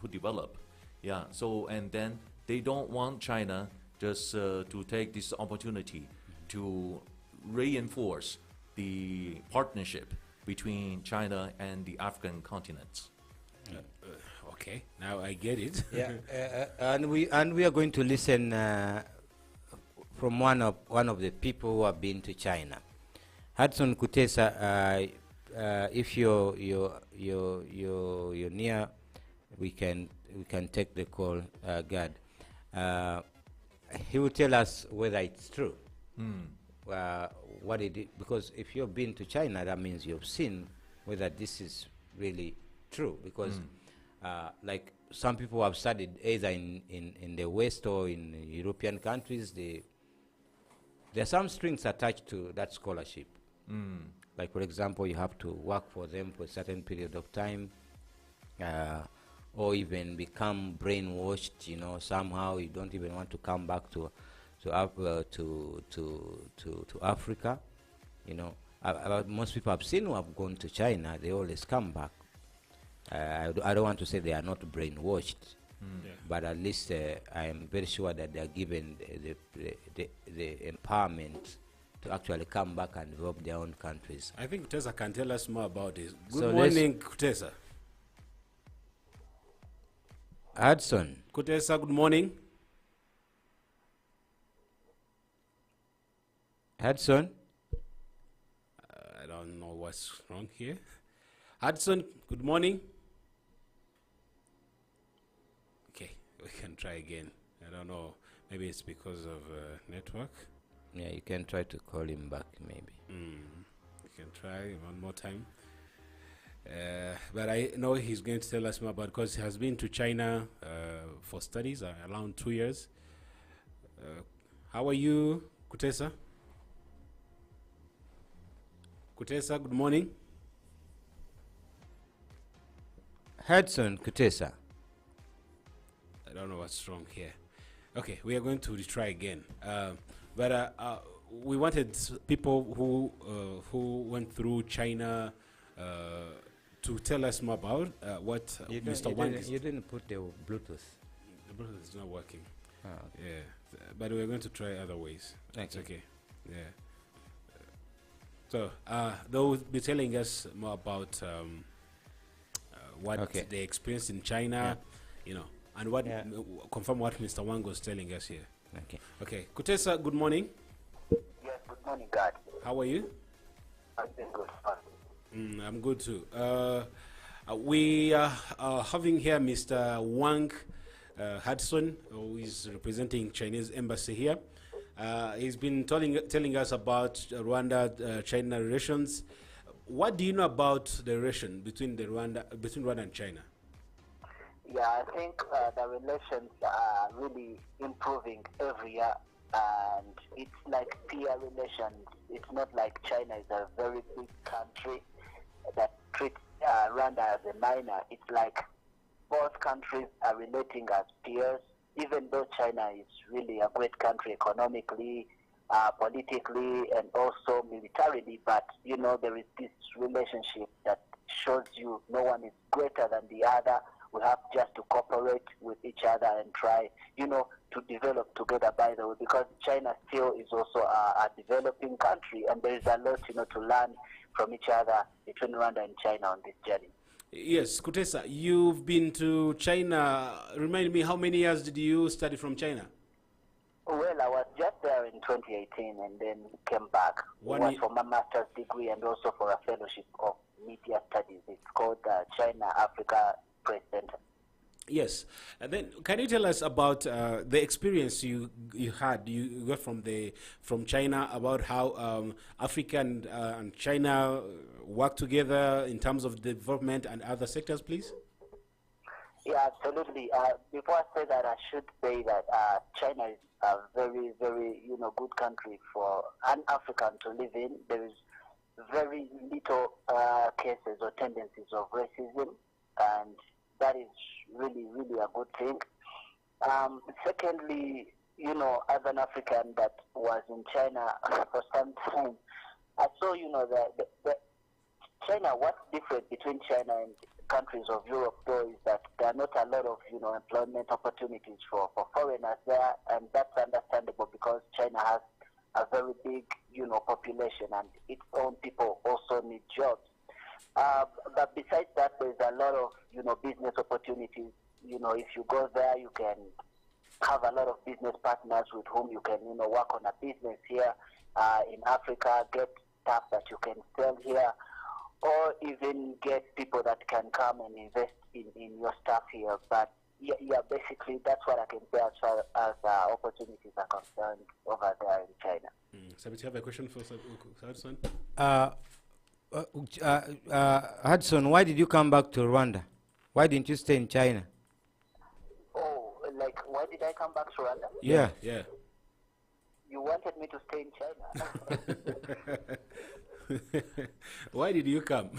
develop. Yeah, so and then they don't want China just to take this opportunity to reinforce the partnership between China and the African continents. Okay, now I get it. Yeah, and we are going to listen from one of the people who have been to China. Hudson Kutesa, if you're near, we can take the call, Gad. He will tell us whether it's true. What it is, because if you've been to China, that means you've seen whether this is really true. Because like some people have studied either in the West or in European countries, there are some strings attached to that scholarship. Like, for example, you have to work for them for a certain period of time, or even become brainwashed. Somehow you don't even want to come back to Africa. Most people I've seen who have gone to China, they always come back. I don't want to say they are not brainwashed, but at least I am very sure that they are given the empowerment to actually come back and develop their own countries. I think Kutesa can tell us more about this. Good So morning, Kutesa. Hudson. Kutesa, good morning. Hudson. I don't know what's wrong here. Hudson, good morning. Okay, we can try again. I don't know. Maybe it's because of network. Yeah, you can try to call him back, maybe. We can try one more time. But I know he's going to tell us more about, because he has been to China for studies around 2 years. How are you, Kutesa? Kutesa, good morning. Hudson Kutesa. I don't know what's wrong here. Okay, we are going to retry again. But we wanted people who went through China to tell us more about what Mr. Wang is. You didn't put the Bluetooth. The Bluetooth is not working. Okay. Yeah, but we're going to try other ways. It's okay. Yeah. So they'll be telling us more about what they experienced in China, and what confirm what Mr. Wang was telling us here. Okay. Kutesa, good morning. Yes, good morning, God. How are you? I'm doing good. I'm good too. We are having here Mr. Wang Hudson, who is representing Chinese embassy here. He's been telling us about Rwanda-China relations. What do you know about the relation between Rwanda and China? Yeah, I think the relations are really improving every year, and it's like peer relations. It's not like China is a very big country that treats Rwanda as a minor. It's like both countries are relating as peers, even though China is really a great country economically, politically, and also militarily. But, there is this relationship that shows you no one is greater than the other. We have just to cooperate with each other and try, to develop together, by the way, because China still is also a developing country, and there is a lot, to learn from each other between Rwanda and China on this journey. Yes, Kutesa, you've been to China. Remind me, how many years did you study from China? Well, I was just there in 2018 and then came back. It was for my master's degree and also for a fellowship of media studies. It's called China Africa Press Center. Yes, and then can you tell us about the experience you got from China, about how Africa and China work together in terms of development and other sectors, please? Yeah, absolutely. Before I say that, I should say that China is a very, very, good country for an African to live in. There is very little cases or tendencies of racism, and that is really, really a good thing. Secondly, as an African that was in China for some time, I saw, that China, what's different between China and countries of Europe, though, is that there are not a lot of, employment opportunities for foreigners there, and that's understandable because China has a very big, population, and its own people also need jobs. But besides that, there's a lot of, business opportunities. If you go there, you can have a lot of business partners with whom you can, work on a business here in Africa, get stuff that you can sell here, or even get people that can come and invest in your stuff here. But yeah, basically that's what I can say as far as opportunities are concerned over there in China. Sabit, you have a question for Hudson? Hudson, why did you come back to Rwanda? Why didn't you stay in China? Oh, why did I come back to Rwanda? Yeah. You wanted me to stay in China. Why did you come?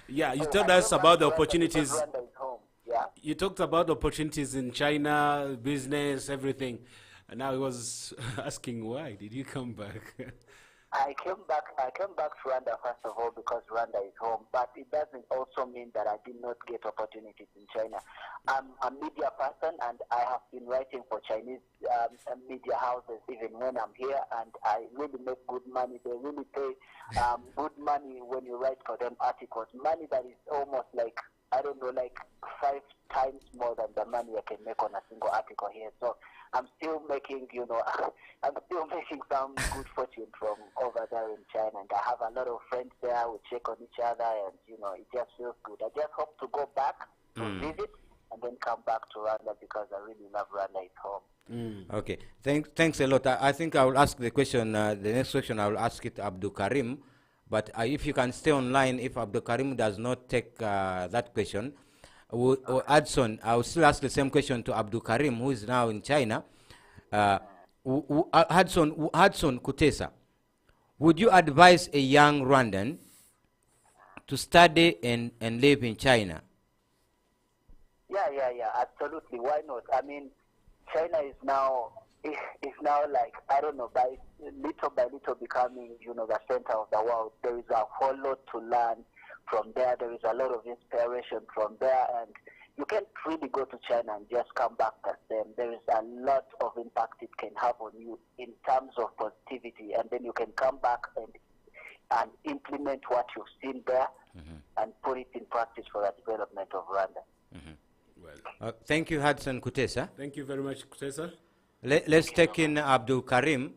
Yeah, you told us about the opportunities. Rwanda is home. Yeah. You talked about opportunities in China, business, everything. And now I was asking, why did you come back? I came back to Rwanda first of all because Rwanda is home, but it doesn't also mean that I did not get opportunities in China. I'm a media person, and I have been writing for Chinese media houses even when I'm here, and I really make good money. They really pay good money when you write for them articles. Money that is almost like, I don't know, like 5 times more than the money I can make on a single article here. So I'm still making, I'm still making some good fortune from over there in China, and I have a lot of friends there. We check on each other, and it just feels good. I just hope to go back to visit and then come back to Rwanda because I really love Rwanda. It's home. Okay, thanks a lot. I think I will ask the question. The next question I will ask it to Abdul Karim, but if you can stay online, if Abdul Karim does not take that question. Hudson, I will still ask the same question to Abdul Karim, who is now in China. Hudson Kutesa, would you advise a young Rwandan to study and live in China? Yeah, absolutely. Why not? I mean, China is now like, I don't know, by little becoming, the center of the world. There is a whole lot to learn from there. There is a lot of inspiration from there, and you can't really go to China and just come back the same. There is a lot of impact it can have on you in terms of positivity, and then you can come back and implement what you've seen there and put it in practice for the development of Rwanda. Well, thank you, Hudson Kutesa. Thank you very much, Kutesa. Let's take in Abdul Karim.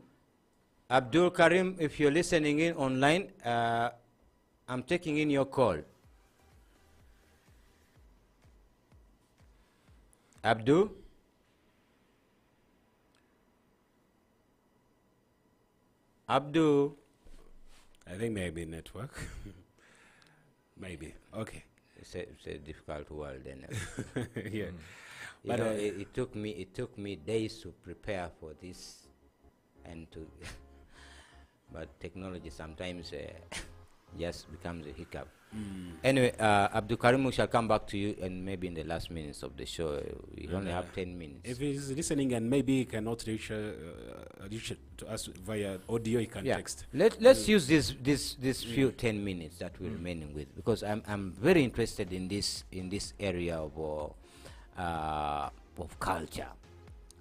Abdul Karim, if you're listening in online, I'm taking in your call. Abdul? Abdul? I think maybe network. Maybe. Okay. It's a difficult world, then. Yeah. But it took me days to prepare for this, and to. But technology sometimes just becomes a hiccup. Anyway, Abdul Karim, we shall come back to you, and maybe in the last minutes of the show. We only have 10 minutes. If he's listening and maybe he cannot reach it to us via audio, he can text. Let's use this few 10 minutes that we're remaining with, because I'm very interested in this area of culture.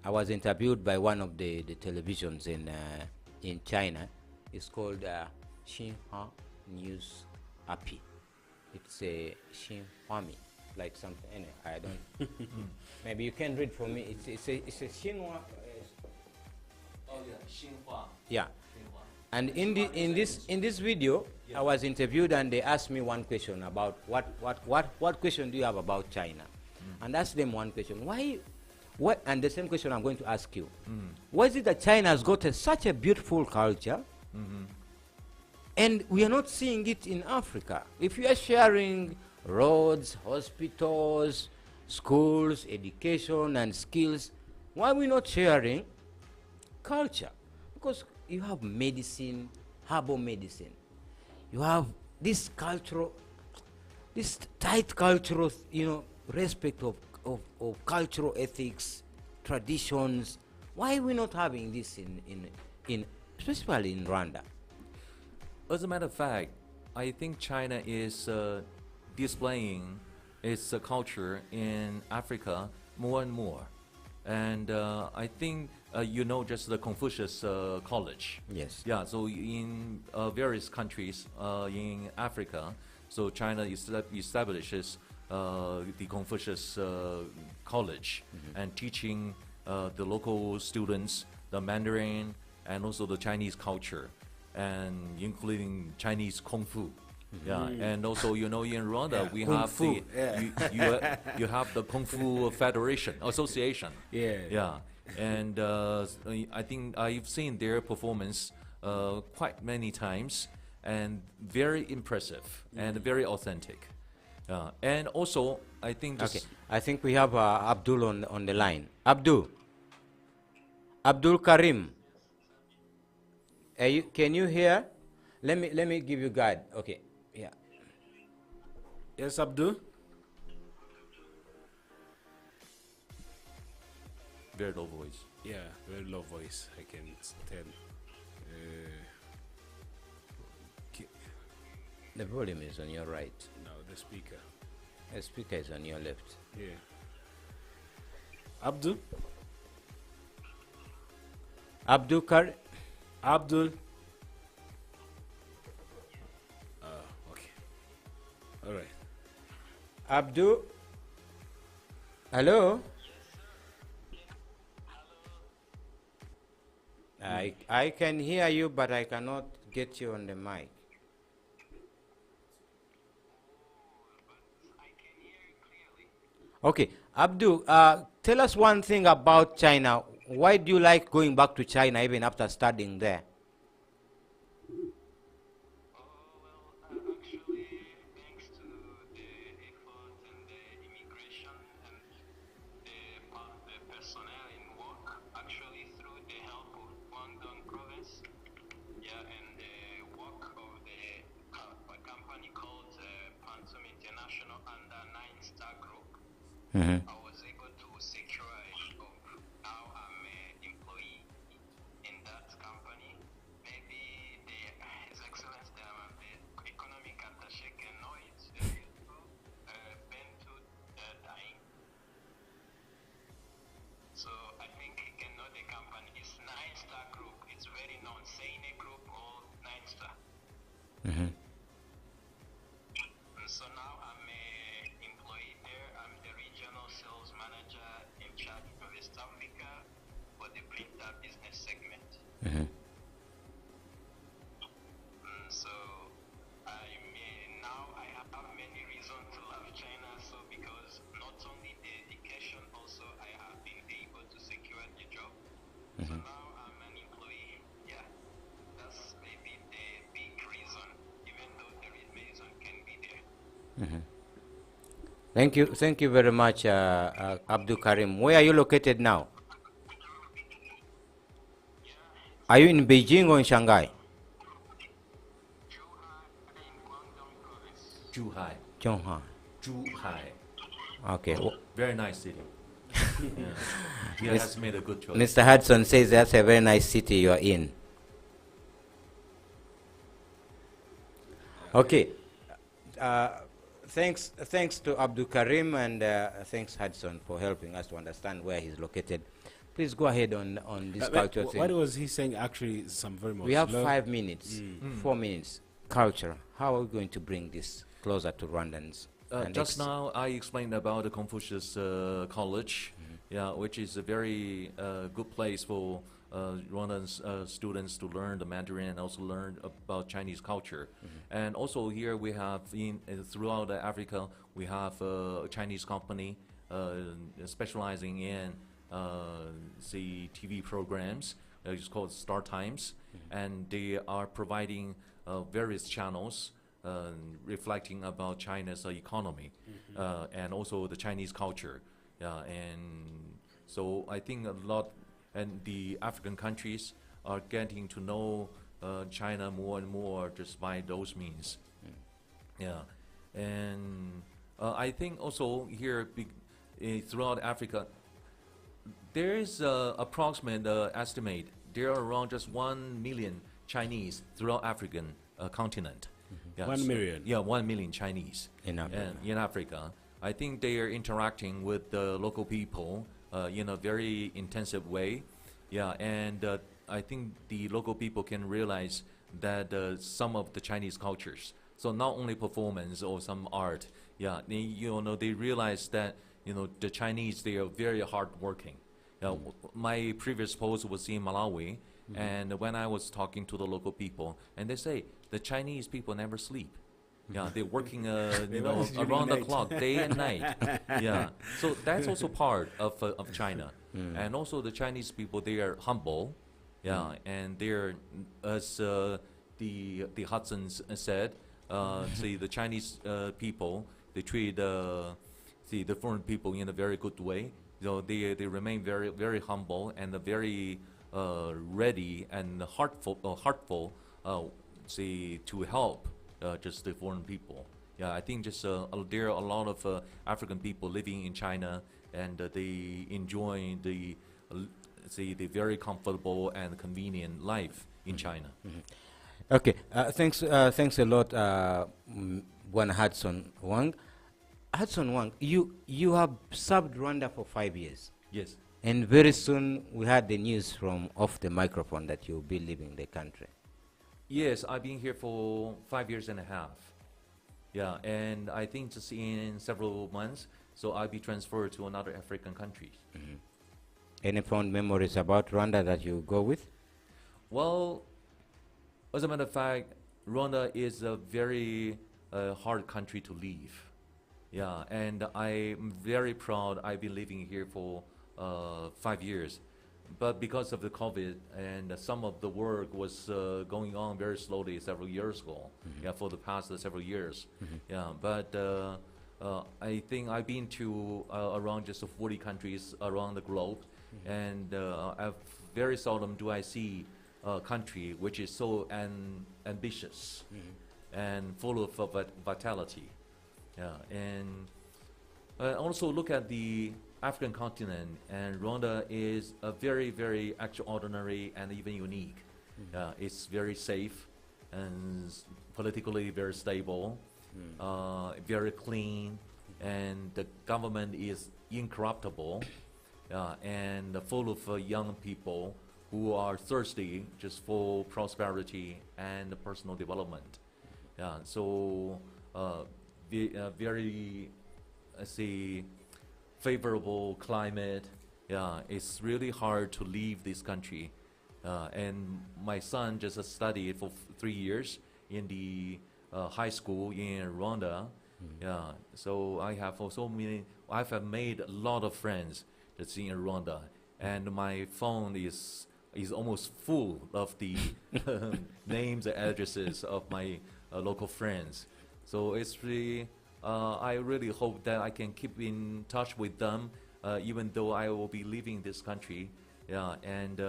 I was interviewed by one of the televisions in China. It's called Xinhua News Api. It's a Xinhuami, like something. Anyway, I don't. Maybe you can read for me. It's a Xinhua. Oh yeah, Xinhua. Yeah. And in this video, I was interviewed, and they asked me one question about what question do you have about China? And asked them one question. What? And the same question I'm going to ask you. Why is it that China has got such a beautiful culture, and we are not seeing it in Africa? If you are sharing roads, hospitals, schools, education, and skills, why are we not sharing culture? Because you have medicine, herbal medicine. You have this tight cultural, respect of cultural ethics, traditions. Why are we not having this in especially in Rwanda? As a matter of fact, I think China is displaying its culture in Africa more and more. And I think just the Confucius College. Yes. Yeah, so in various countries in Africa, so China establishes the Confucius College and teaching the local students the Mandarin and also the Chinese culture, and including Chinese Kung Fu. Yeah, and also in Rwanda we have you have the Kung Fu Federation Association. Yeah, and I think I've seen their performance quite many times, and very impressive and very authentic. And also I think Okay, I think we have Abdul on the line. Abdul Karim. Can you hear? Let me give you guide. Okay. Yeah. Yes, Abdul. very low voice. Yeah, very low voice. I can tell. The volume is on your right. No, the speaker. The speaker is on your left. Yeah. Abdul. Abdul Kar. Abdul. Okay. All right. Abdul. Hello. I can hear you, but I cannot get you on the mic. Okay, Abdul, tell us one thing about China. Why do you like going back to China even after studying there? Actually, thanks to the effort and the immigration and the personnel in work, actually through the help of Wang province, and the work of a company called Pantum International under 9-Star Group, I was able to secure a job. Now I'm an employee in that company. Maybe His Excellency the economic attaché can know it. Bentu dying. So I think he can know the company. It's 9-Star Group. It's very known. Seine Group or 9-Star. So now I'm an employee there. I'm the regional sales manager in charge of West Africa for the printer business segment. So now I have many reasons to love China. So because not only the education, also I have been able to secure the job. So now I'm an employee. Yeah, that's maybe the big reason. Even though the reason can be there. Thank you very much, Abdul Karim. Where are you located now? Are you in Beijing or in Shanghai? Zhuhai. Zhonghai. Zhuhai. Okay. Very nice city. Yeah. He has made a good choice. Mr. Hudson says that's a very nice city you are in. Okay. Thanks to Abdul Karim and thanks Hudson for helping us to understand where he's located. Please go ahead on this culture thing. What was he saying? Actually, some very much. We have 5 minutes, 4 minutes. Culture. How are we going to bring this closer to Rwandans? Just now, I explained about the Confucius College, which is a very good place for Rwandan students to learn the Mandarin and also learn about Chinese culture. And also here we have, throughout Africa, we have a Chinese company specializing in the TV programs. It's called Star Times, and they are providing various channels reflecting about China's economy and also the Chinese culture. And so I think a lot, and the African countries are getting to know China more and more just by those means. And I think also here throughout Africa, there is approximate estimate there are around just 1 million Chinese throughout African continent. 1 million? Yeah, 1 million Chinese in Africa. In Africa. I think they are interacting with the local people in a very intensive way. And I think the local people can realize that some of the Chinese cultures, so not only performance or some art, they realize that the Chinese, they are very hardworking. My previous post was in Malawi, and when I was talking to the local people, and they say the Chinese people never sleep. They're working around the clock, day and night. So that's also part of China. And also the Chinese people, they are humble. And they're, as the Hudsons said, the Chinese people, they treat the foreign people in a very good way. They remain very, very humble and very ready and heartful to help just the foreign people. I think just there are a lot of African people living in China, and they enjoy the very comfortable and convenient life in China. Okay, thanks a lot, one Hudson Wang. Hudson Wang, you have served Rwanda for 5 years. Yes. And very soon we had the news from off the microphone that you'll be leaving the country. Yes, I've been here for 5 years and a half. And I think just in several months, so I'll be transferred to another African country. Any fond memories about Rwanda that you go with? Well, as a matter of fact, Rwanda is a very hard country to leave. And I'm very proud I've been living here for 5 years. But because of the COVID and some of the work was going on very slowly several years ago, for the past several years. But I think I've been to around just 40 countries around the globe, and very seldom do I see a country which is so ambitious and full of vitality. And also look at the African continent, and Rwanda is a very, very extraordinary and even unique. It's very safe and politically very stable, very clean, and the government is incorruptible, and full of young people who are thirsty just for prosperity and personal development. So very, favorable climate. It's really hard to leave this country. And my son just studied for 3 years in the high school in Rwanda. So I have made a lot of friends that's in Rwanda, and my phone is almost full of the names and addresses of my local friends. So it's really, I really hope that I can keep in touch with them, even though I will be leaving this country. And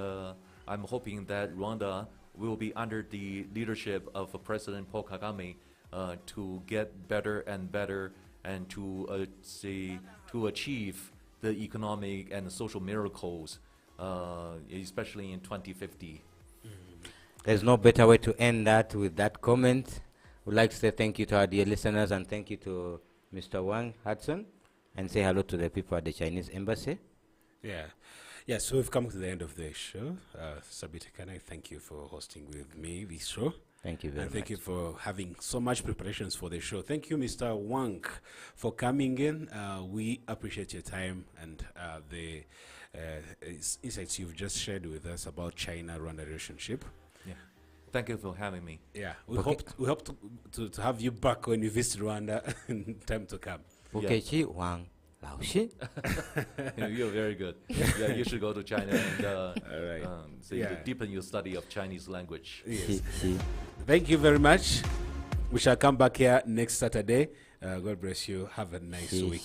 I'm hoping that Rwanda will be under the leadership of President Paul Kagame to get better and better and to to achieve the economic and social miracles, especially in 2050. There's no better way to end that with that comment. We'd like to say thank you to our dear listeners and thank you to Mr. Wang Hudson, and say hello to the people at the Chinese embassy. Yeah. Yeah, so we've come to the end of the show. Sabita, can I thank you for hosting with me this show? Thank you very and much. thank you for having so much preparations for the show. Thank you, Mr. Wang, for coming in. We appreciate your time and the insights you've just shared with us about China-Rwanda relationship. Yeah. Thank you for having me. Yeah, we hope to have you back when you visit Rwanda in time to come. Bukechi Wang Lao Shi. You're very good. Yeah, you should go to China and All right. so Yeah. you deepen your study of Chinese language. Yes. Thank you very much. We shall come back here next Saturday. God bless you. Have a nice weekend.